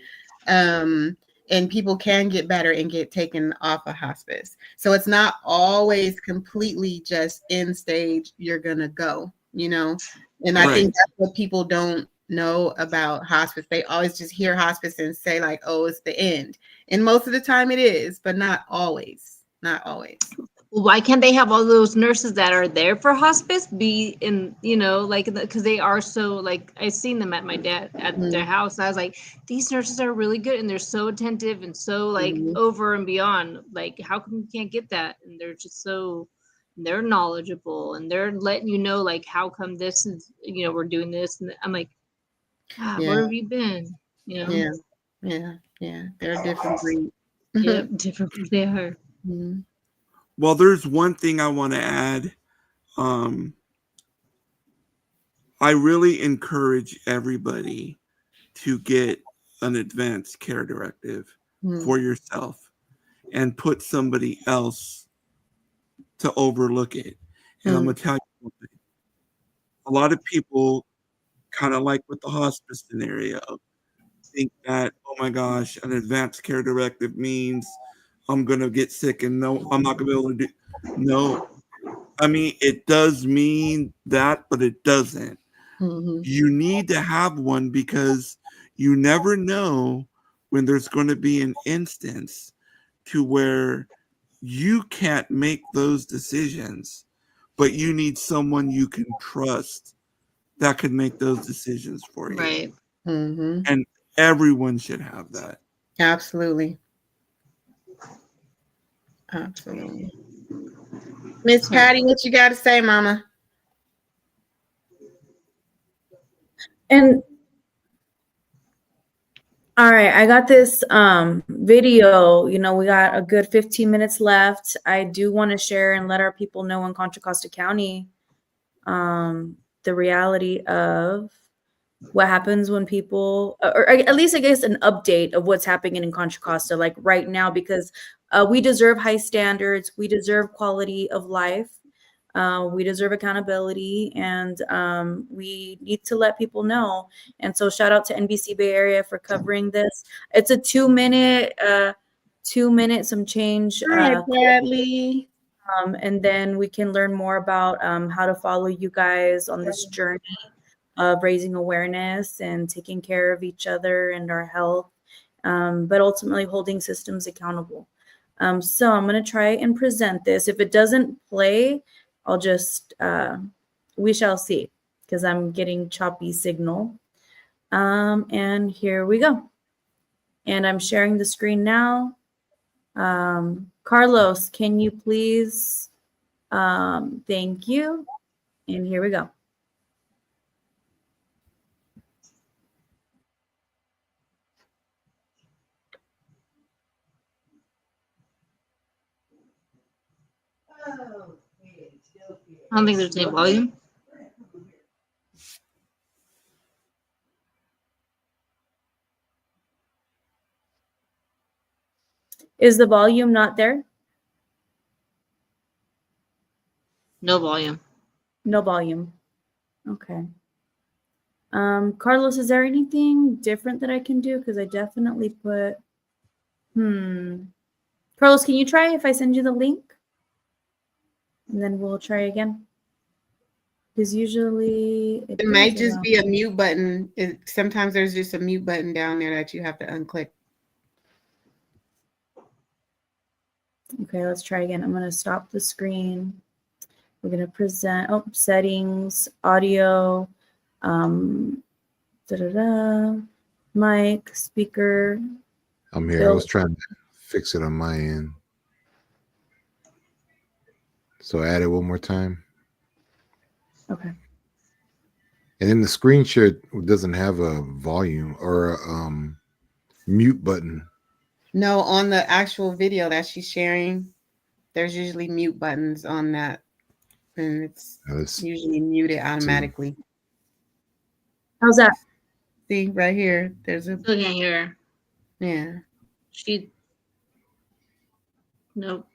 [SPEAKER 5] And people can get better and get taken off of hospice. So it's not always completely just end stage, you're going to go, And I think that's what people don't know about hospice. They always just hear hospice and say like, oh, it's the end. And most of the time it is, but not always. Not always.
[SPEAKER 4] Why can't they have all those nurses that are there for hospice be in, because they are so, like, I've seen them at my dad at their house. And I was like, these nurses are really good and they're so attentive and so like over and beyond. Like, how come you can't get that? And they're just they're knowledgeable and they're letting you know, like, how come this is, we're doing this. And I'm like, where have you been?
[SPEAKER 5] Yeah. They're a different breed.
[SPEAKER 4] Yep, different they are.
[SPEAKER 5] Mm-hmm.
[SPEAKER 2] Well, there's one thing I want to add. I really encourage everybody to get an advanced care directive for yourself and put somebody else to overlook it. And I'm going to tell you something. A lot of people, kind of like with the hospice scenario, think that, oh my gosh, an advanced care directive means I'm going to get sick and no, I'm not going to be able to do. No, I mean, it does mean that, but it doesn't. You need to have one because you never know when there's going to be an instance to where you can't make those decisions, but you need someone you can trust that can make those decisions for you.
[SPEAKER 4] Right.
[SPEAKER 2] And everyone should have that.
[SPEAKER 5] Absolutely. Absolutely. Miss Patty, what you got to say, Mama?
[SPEAKER 3] And all right, I got this video. You know, we got a good 15 minutes left. I do want to share and let our people know in Contra Costa County the reality of what happens when people, or at least I guess an update of what's happening in Contra Costa, like right now, because we deserve high standards. We deserve quality of life. We deserve accountability, and we need to let people know. And so shout out to NBC Bay Area for covering this. It's a 2-minute, 2 minute, some change.
[SPEAKER 5] Hi, Bradley.
[SPEAKER 3] And then we can learn more about how to follow you guys on this journey of raising awareness and taking care of each other and our health, but ultimately holding systems accountable. So I'm going to try and present this. If it doesn't play, I'll just, we shall see, because I'm getting choppy signal. And here we go. And I'm sharing the screen now. Carlos, can you please, thank you. And here we go.
[SPEAKER 4] I don't think there's any volume.
[SPEAKER 3] Is the volume not there?
[SPEAKER 4] No volume.
[SPEAKER 3] No volume. Okay. Carlos, is there anything different that I can do? Because I definitely put, Carlos, can you try if I send you the link? And then we'll try again. Because usually
[SPEAKER 5] It might just be a mute button. Sometimes there's just a mute button down there that you have to unclick.
[SPEAKER 3] Okay, let's try again. I'm going to stop the screen. We're going to present, settings, audio, mic, speaker.
[SPEAKER 1] I'm here. I was trying to fix it on my end. So add it one more time.
[SPEAKER 3] Okay.
[SPEAKER 1] And then the screen share doesn't have a volume or a mute button.
[SPEAKER 5] No, on the actual video that she's sharing, there's usually mute buttons on that. And it's usually muted automatically.
[SPEAKER 3] How's that?
[SPEAKER 5] See, right here, there's a...
[SPEAKER 4] Still can't hear her.
[SPEAKER 5] Yeah.
[SPEAKER 4] Nope.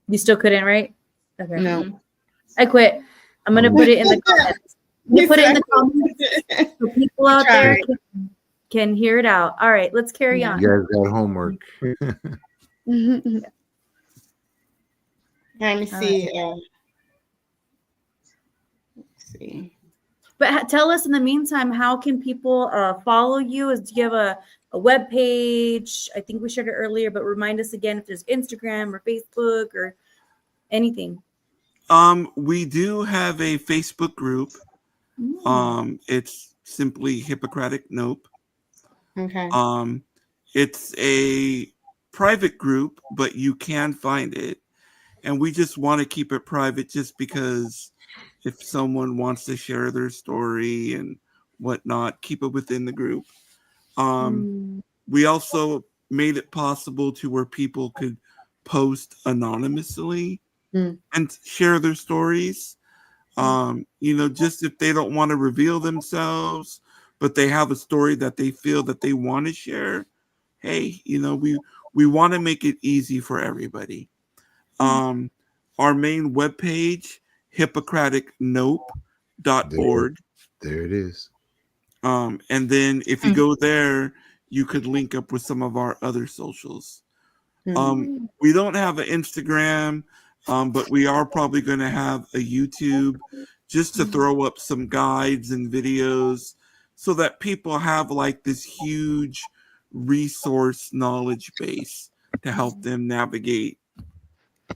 [SPEAKER 3] You still couldn't, right? Okay.
[SPEAKER 5] No.
[SPEAKER 3] I quit. I'm going to put it in the comments. You put it in the comments so people out there can hear it out. All right, let's carry on.
[SPEAKER 1] You guys got homework.
[SPEAKER 5] Let me see. Let's see.
[SPEAKER 3] But tell us in the meantime, how can people follow you? Do you have a web page? I think we shared it earlier, but remind us again if there's Instagram or Facebook or anything.
[SPEAKER 2] We do have a Facebook group. It's simply Hippocratic Nope.
[SPEAKER 5] Okay.
[SPEAKER 2] It's a private group, but you can find it. And we just want to keep it private just because if someone wants to share their story and whatnot, keep it within the group. We also made it possible to where people could post anonymously and share their stories. Just if they don't want to reveal themselves, but they have a story that they feel that they want to share. Hey, we want to make it easy for everybody. Our main webpage, hippocraticnope.org.
[SPEAKER 1] There it is.
[SPEAKER 2] And then if you go there, you could link up with some of our other socials. We don't have an Instagram, but we are probably going to have a YouTube just to throw up some guides and videos so that people have like this huge resource knowledge base to help them navigate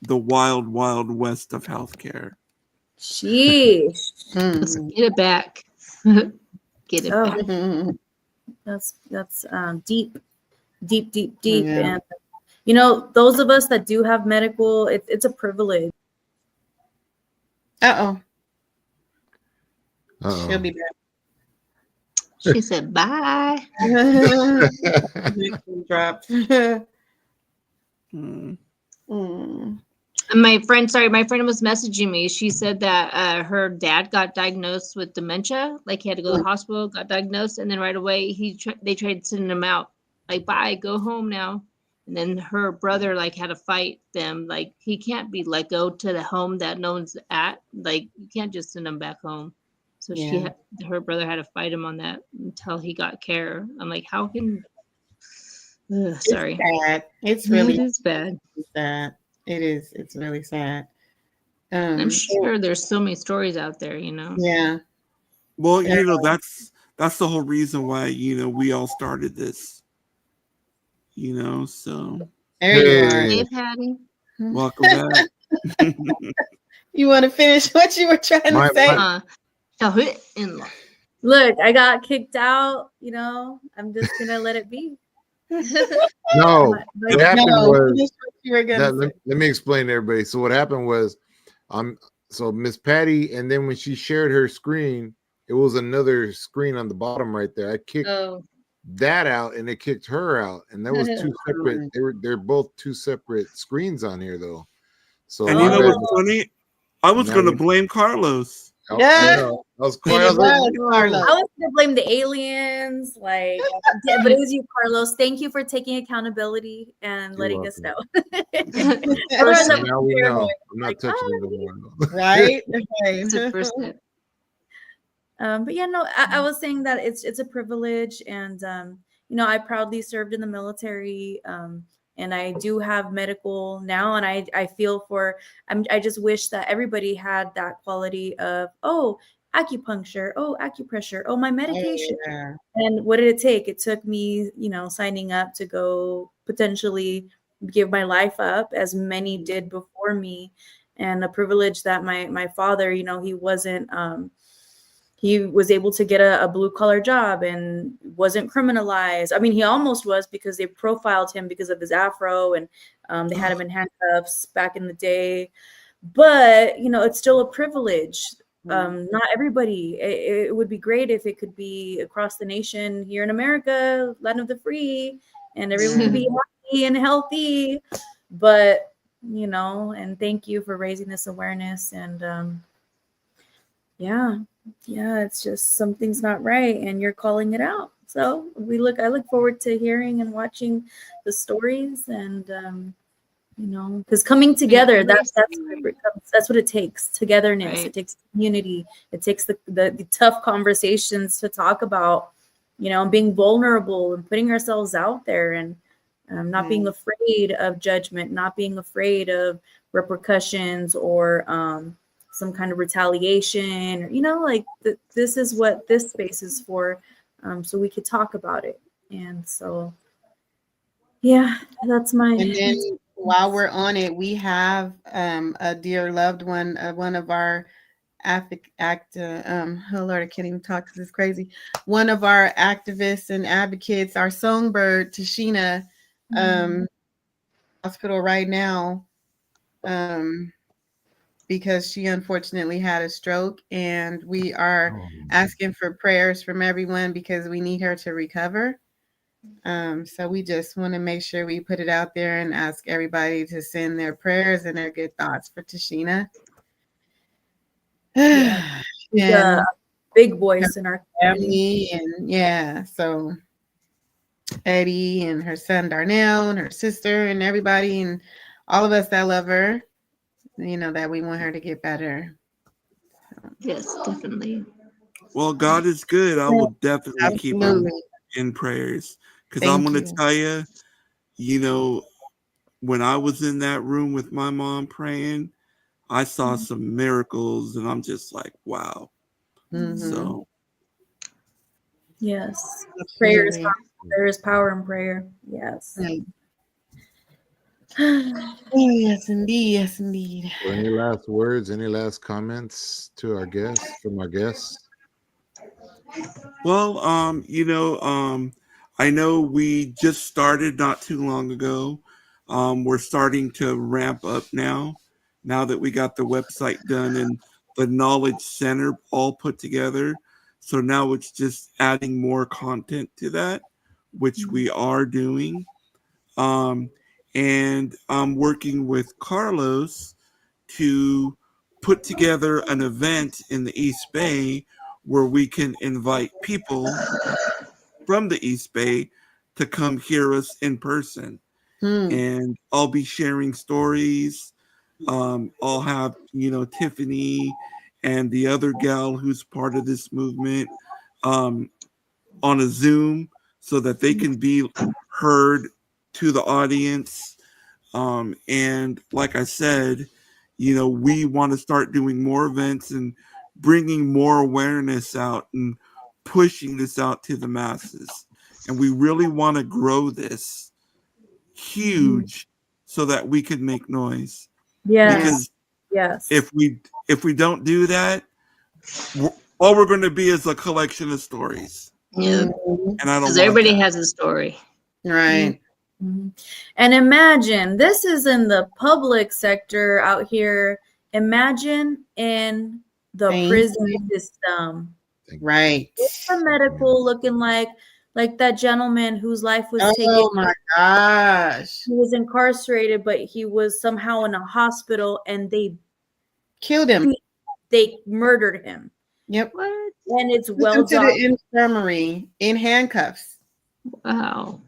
[SPEAKER 2] the wild, wild west of healthcare.
[SPEAKER 3] Sheesh.
[SPEAKER 4] Let's get it back. Get it back.
[SPEAKER 3] That's deep.
[SPEAKER 5] Yeah.
[SPEAKER 3] you know, those of us that do have medical, it's a privilege.
[SPEAKER 5] Uh-oh.
[SPEAKER 1] Uh-oh.
[SPEAKER 5] She'll be back.
[SPEAKER 4] She said bye.
[SPEAKER 5] Dropped.
[SPEAKER 2] Mm.
[SPEAKER 5] Mm.
[SPEAKER 4] My friend was messaging me. She said that her dad got diagnosed with dementia. Like he had to go to the hospital, got diagnosed, and then right away they tried sending him out. Like, bye, go home now. And then her brother like had to fight them. Like he can't be let go to the home that no one's at. Like you can't just send him back home. So
[SPEAKER 5] Yeah.
[SPEAKER 4] her brother had to fight him on that until he got care. I'm like, how can? Ugh, sorry,
[SPEAKER 5] It's sad. It's really
[SPEAKER 4] it is bad.
[SPEAKER 5] sad. It is. It's really sad.
[SPEAKER 4] I'm sure there's so many stories out there, you know.
[SPEAKER 5] Yeah.
[SPEAKER 2] Well, you know, that's the whole reason why, you know, we all started this. You know, so
[SPEAKER 5] There you are.
[SPEAKER 1] Hey.
[SPEAKER 4] Hey, Patty.
[SPEAKER 2] welcome back.
[SPEAKER 5] You want to finish what you were trying
[SPEAKER 1] My-
[SPEAKER 5] to say?
[SPEAKER 4] In-law.
[SPEAKER 3] Look, I got kicked out, you know, I'm just gonna let it be.
[SPEAKER 1] No,
[SPEAKER 3] But-
[SPEAKER 1] what happened
[SPEAKER 5] No,
[SPEAKER 1] was
[SPEAKER 5] finish what you were gonna say.
[SPEAKER 1] let me explain to everybody. So what happened was, so Miss Patty, and then when she shared her screen, it was another screen on the bottom right there. I kicked
[SPEAKER 4] Oh,
[SPEAKER 1] that out, and it kicked her out, and that was two separate. They're both two separate screens on here though. So
[SPEAKER 2] And you know
[SPEAKER 1] my
[SPEAKER 2] what's funny? I was
[SPEAKER 1] Now
[SPEAKER 2] gonna
[SPEAKER 1] we-
[SPEAKER 2] blame Carlos.
[SPEAKER 1] bad.
[SPEAKER 5] Yeah.
[SPEAKER 1] I know. I was
[SPEAKER 5] And
[SPEAKER 1] quiet. I
[SPEAKER 5] it
[SPEAKER 1] was like,
[SPEAKER 5] was Carlos.
[SPEAKER 3] I was gonna blame the aliens, like, yeah, but it was you, Carlos. Thank you for taking accountability and
[SPEAKER 1] You're
[SPEAKER 3] letting us know.
[SPEAKER 1] welcome.
[SPEAKER 3] Otherwise,
[SPEAKER 1] So now we know.
[SPEAKER 3] paranoid.
[SPEAKER 1] I'm not
[SPEAKER 3] Like,
[SPEAKER 1] touching it no more.
[SPEAKER 5] Right?
[SPEAKER 4] it's the
[SPEAKER 5] Okay.
[SPEAKER 4] first step.
[SPEAKER 3] But yeah, no, I was saying that it's a privilege, and you know, I proudly served in the military, and I do have medical now, and I feel for. I just wish that everybody had that quality of acupuncture, acupressure, my medication.
[SPEAKER 5] Yeah.
[SPEAKER 3] And what did it take? It took me, you know, signing up to go potentially give my life up, as many did before me, and a privilege that my father, you know, he wasn't. He was able to get a blue collar job and wasn't criminalized. I mean, he almost was, because they profiled him because of his afro, and they had him in handcuffs back in the day. But, you know, it's still a privilege. Not everybody. It would be great if it could be across the nation here in America, land of the free, and everyone would be happy and healthy. But, you know, and thank you for raising this awareness. And yeah, it's just something's not right, and you're calling it out. So I look forward to hearing and watching the stories, and you know, because coming together, that's what it takes. Togetherness.
[SPEAKER 4] Right.
[SPEAKER 3] It takes community. It takes the tough conversations to talk about, you know, being vulnerable and putting ourselves out there, and not being afraid of judgment, not being afraid of repercussions or some kind of retaliation, or, you know, like this is what this space is for, so we could talk about it. And so, yeah, that's my.
[SPEAKER 5] And then while we're on it, we have a dear loved one, one of our oh Lord, I can't even talk because it's crazy. One of our activists and advocates, our songbird, Tashina, hospital right now, because she unfortunately had a stroke, and we are asking for prayers from everyone because we need her to recover. So we just want to make sure we put it out there and ask everybody to send their prayers and their good thoughts for Tashina.
[SPEAKER 3] Yeah, big voice in our community.
[SPEAKER 5] Family, and so Eddie and her son Darnell and her sister and everybody and all of us that love her, you know, that we want her to get better.
[SPEAKER 4] Yes, definitely.
[SPEAKER 2] Well, God is good. I will definitely keep him
[SPEAKER 5] Absolutely.
[SPEAKER 2] in prayers, because
[SPEAKER 5] Thank
[SPEAKER 2] I'm going to
[SPEAKER 5] you.
[SPEAKER 2] tell you, you know, when I was in that room with my mom praying, I saw some miracles, and I'm just like, wow.
[SPEAKER 5] Mhm.
[SPEAKER 2] So
[SPEAKER 3] Yes, prayer is
[SPEAKER 5] Absolutely.
[SPEAKER 3] powerful. There is power in prayer. Yes.
[SPEAKER 5] Oh, yes, indeed. Yes, indeed.
[SPEAKER 1] So any last words? Any last comments to our guests from our guests?
[SPEAKER 2] well, you know, I know we just started not too long ago, We're starting to ramp up now that we got the website done and the knowledge center all put together. So now it's just adding more content to that, which we are doing. And I'm working with Carlos to put together an event in the East Bay where we can invite people from the East Bay to come hear us in person. And I'll be sharing stories. I'll have, Tiffany and the other gal who's part of this movement on a Zoom so that they can be heard to the audience. And like I said, we want to start doing more events and bringing more awareness out and pushing this out to the masses. And we really want to grow this huge so that we can make noise.
[SPEAKER 3] Yes.
[SPEAKER 2] Because if we don't do that, all we're going to be is a collection of stories.
[SPEAKER 4] Yeah.
[SPEAKER 2] And I don't
[SPEAKER 4] Because
[SPEAKER 2] want
[SPEAKER 4] everybody
[SPEAKER 2] that.
[SPEAKER 4] has a story.
[SPEAKER 5] Right.
[SPEAKER 3] Mhm. And imagine this is in the public sector out here. Imagine in the
[SPEAKER 5] Thank
[SPEAKER 3] prison
[SPEAKER 5] you.
[SPEAKER 3] system.
[SPEAKER 5] Right.
[SPEAKER 3] What's the medical looking like that gentleman whose life was taken?
[SPEAKER 5] Oh my gosh.
[SPEAKER 3] He was incarcerated, but he was somehow in a hospital, and they
[SPEAKER 5] Killed him.
[SPEAKER 3] murdered him.
[SPEAKER 5] Yep.
[SPEAKER 4] What?
[SPEAKER 3] And it's
[SPEAKER 5] Took
[SPEAKER 3] well
[SPEAKER 5] him to
[SPEAKER 3] done.
[SPEAKER 5] the infirmary in handcuffs.
[SPEAKER 4] Wow.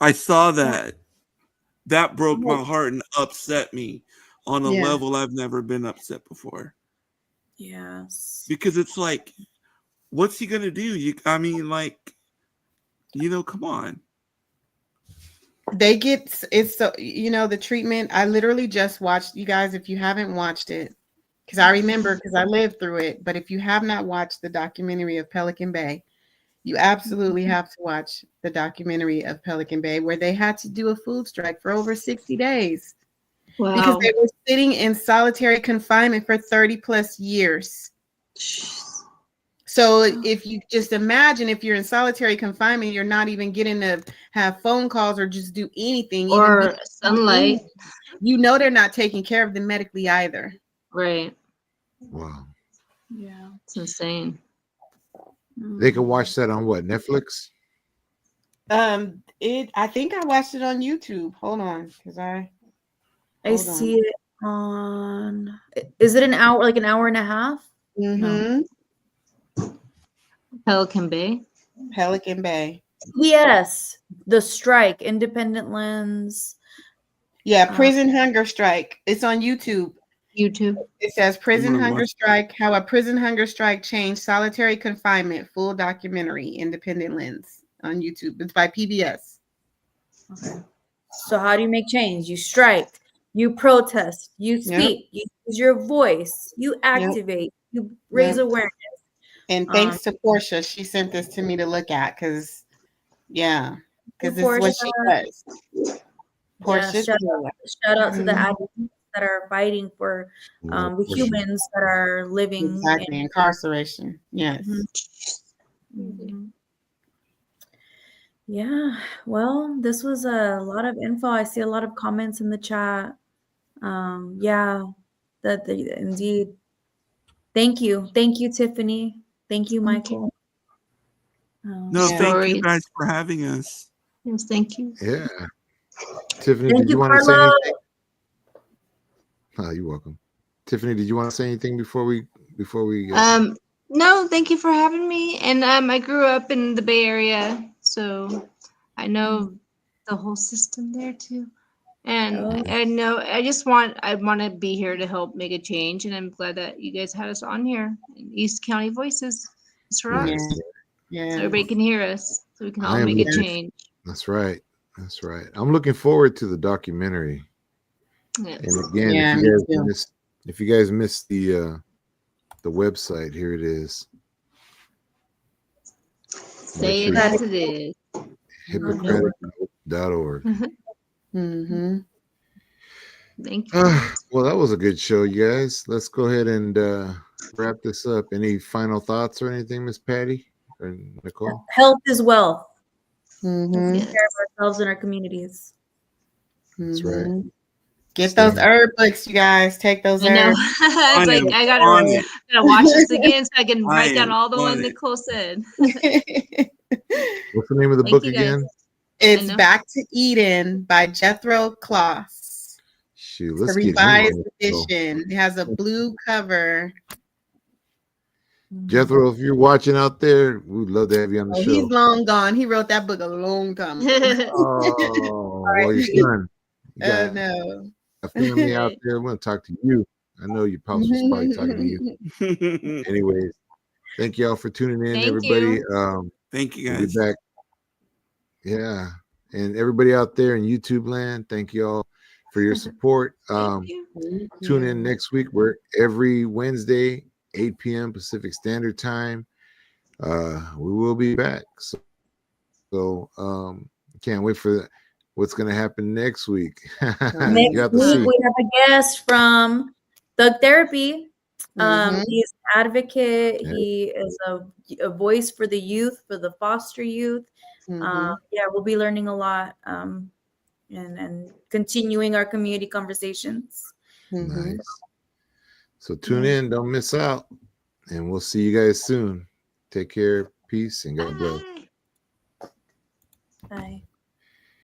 [SPEAKER 2] I saw that. That broke my heart and upset me on a
[SPEAKER 5] Yeah.
[SPEAKER 2] level I've never been upset before.
[SPEAKER 3] Yes.
[SPEAKER 2] Because it's like, what's he gonna do? Come on.
[SPEAKER 5] They get it's so the treatment. I literally just watched, you guys, if you haven't watched it, because I remember, because I lived through it. But if you have not watched the documentary of Pelican Bay, you absolutely have to watch the documentary of Pelican Bay, where they had to do a food strike for over 60 days
[SPEAKER 4] Wow.
[SPEAKER 5] because they were sitting in solitary confinement for 30 plus years. So if you just imagine, if you're in solitary confinement, you're not even getting to have phone calls or just do anything.
[SPEAKER 4] Or sunlight.
[SPEAKER 5] They're not taking care of them medically either.
[SPEAKER 4] Right.
[SPEAKER 1] Wow.
[SPEAKER 3] Yeah.
[SPEAKER 4] It's insane.
[SPEAKER 1] They can watch that on what, Netflix?
[SPEAKER 5] I think I watched it on YouTube. Hold on, because
[SPEAKER 3] I
[SPEAKER 5] hold
[SPEAKER 3] see it on. Is it an hour and a half?
[SPEAKER 5] on.
[SPEAKER 4] Pelican Bay.
[SPEAKER 5] Pelican Bay.
[SPEAKER 3] Yes, the strike, Independent Lens.
[SPEAKER 5] Yeah, prison hunger strike. It's on YouTube.
[SPEAKER 4] YouTube.
[SPEAKER 5] It says prison
[SPEAKER 2] gonna
[SPEAKER 5] hunger
[SPEAKER 2] watch
[SPEAKER 5] strike, how a prison hunger strike changed solitary confinement, full documentary, Independent Lens on YouTube. It's by PBS.
[SPEAKER 3] Okay. So how do you make change? You strike, you protest, you
[SPEAKER 5] Yep.
[SPEAKER 3] speak, you use your voice, you activate, you raise
[SPEAKER 5] Yep.
[SPEAKER 3] awareness.
[SPEAKER 5] And thanks to Portia, she sent this to me to look at because this is what she does. Portia.
[SPEAKER 3] Yeah, shout out to the
[SPEAKER 5] Mhm.
[SPEAKER 3] advocates that are fighting for the humans that are living
[SPEAKER 5] Exactly, incarceration. Yes.
[SPEAKER 3] Mhm. Yeah, well, this was a lot of info. I see a lot of comments in the chat. Indeed. Thank you, Tiffany. Thank you, Michael.
[SPEAKER 2] No,
[SPEAKER 5] Yeah.
[SPEAKER 2] thank you guys for having us.
[SPEAKER 4] Yes, thank you.
[SPEAKER 1] Yeah. Tiffany,
[SPEAKER 3] Thank
[SPEAKER 1] did you
[SPEAKER 3] you,
[SPEAKER 1] want to say
[SPEAKER 3] Carlos.
[SPEAKER 1] anything? Oh, you're welcome. Tiffany, did you want to say anything before we
[SPEAKER 4] No, thank you for having me. And I grew up in the Bay Area, so I know the whole system there too. And I know I want to be here to help make a change, and I'm glad that you guys had us on here. East County Voices. It's for
[SPEAKER 1] Right.
[SPEAKER 4] us.
[SPEAKER 5] Yeah.
[SPEAKER 4] So everybody can hear us, so we can all
[SPEAKER 1] I am
[SPEAKER 4] make a
[SPEAKER 1] looking-
[SPEAKER 4] change.
[SPEAKER 1] That's right. That's right. I'm looking forward to the documentary.
[SPEAKER 4] Yes.
[SPEAKER 1] And again,
[SPEAKER 5] Yeah,
[SPEAKER 1] if
[SPEAKER 5] me
[SPEAKER 1] you guys
[SPEAKER 5] too.
[SPEAKER 1] missed the website, here it is.
[SPEAKER 4] Say it
[SPEAKER 1] Make sure
[SPEAKER 4] as it is.
[SPEAKER 1] Hippocratic.org.
[SPEAKER 5] Mm-hmm.
[SPEAKER 4] Thank you.
[SPEAKER 1] Well, that was a good show, you guys. Let's go ahead and wrap this up. Any final thoughts or anything, Miss Patty or Nicole?
[SPEAKER 3] Health is wealth.
[SPEAKER 5] Mm-hmm.
[SPEAKER 4] Yes.
[SPEAKER 3] Take care of ourselves and our communities.
[SPEAKER 1] That's right.
[SPEAKER 5] Mhm. Get those
[SPEAKER 1] Same.
[SPEAKER 5] herb books, you guys. Take those
[SPEAKER 4] I know.
[SPEAKER 5] herbs.
[SPEAKER 4] It's like
[SPEAKER 2] am
[SPEAKER 4] I
[SPEAKER 2] on it.
[SPEAKER 4] gotta watch this again so I can
[SPEAKER 2] I
[SPEAKER 4] write down
[SPEAKER 2] am
[SPEAKER 4] all the
[SPEAKER 2] on
[SPEAKER 4] ones
[SPEAKER 2] it.
[SPEAKER 4] Nicole said.
[SPEAKER 1] What's the name of the
[SPEAKER 4] Thank
[SPEAKER 1] book
[SPEAKER 4] you, guys.
[SPEAKER 1] again?
[SPEAKER 5] It's
[SPEAKER 4] know.
[SPEAKER 5] Back to Eden by Jethro Kloss.
[SPEAKER 1] Shoot,
[SPEAKER 5] It's
[SPEAKER 1] let's
[SPEAKER 5] the
[SPEAKER 1] get him on
[SPEAKER 5] revised
[SPEAKER 1] the show.
[SPEAKER 5] edition. It has a blue cover.
[SPEAKER 1] Jethro, if you're watching out there, we'd love to have you on the
[SPEAKER 5] Oh,
[SPEAKER 1] show.
[SPEAKER 5] he's long gone. He wrote that book a long time ago.
[SPEAKER 1] Oh, well, your son. You
[SPEAKER 5] Oh
[SPEAKER 1] got
[SPEAKER 5] no.
[SPEAKER 1] a family out
[SPEAKER 4] Right.
[SPEAKER 1] there. We want to talk to you. I know your pops was probably talking to you. Anyways, thank y'all for tuning in,
[SPEAKER 4] Thank
[SPEAKER 1] everybody.
[SPEAKER 4] you.
[SPEAKER 2] Thank you
[SPEAKER 1] We'll be
[SPEAKER 2] guys.
[SPEAKER 1] back. Yeah. And everybody out there in YouTube land, thank y'all for your support.
[SPEAKER 4] Thank you.
[SPEAKER 1] Tune in next week. We're every Wednesday, 8 p.m. Pacific Standard Time. We will be back. So can't wait for what's going to happen next week. You
[SPEAKER 3] Next
[SPEAKER 1] have to
[SPEAKER 3] week,
[SPEAKER 1] see.
[SPEAKER 3] we have a guest from Thug Therapy.
[SPEAKER 5] Mhm.
[SPEAKER 3] He's an advocate.
[SPEAKER 1] Yeah.
[SPEAKER 3] He is a voice for the youth, for the foster youth.
[SPEAKER 5] Mhm.
[SPEAKER 3] Yeah, we'll be learning a lot and continuing our community conversations.
[SPEAKER 5] Mhm.
[SPEAKER 1] Nice. So tune in, don't miss out, and we'll see you guys soon. Take care, peace, and God bless.
[SPEAKER 4] Bye.
[SPEAKER 3] Bye.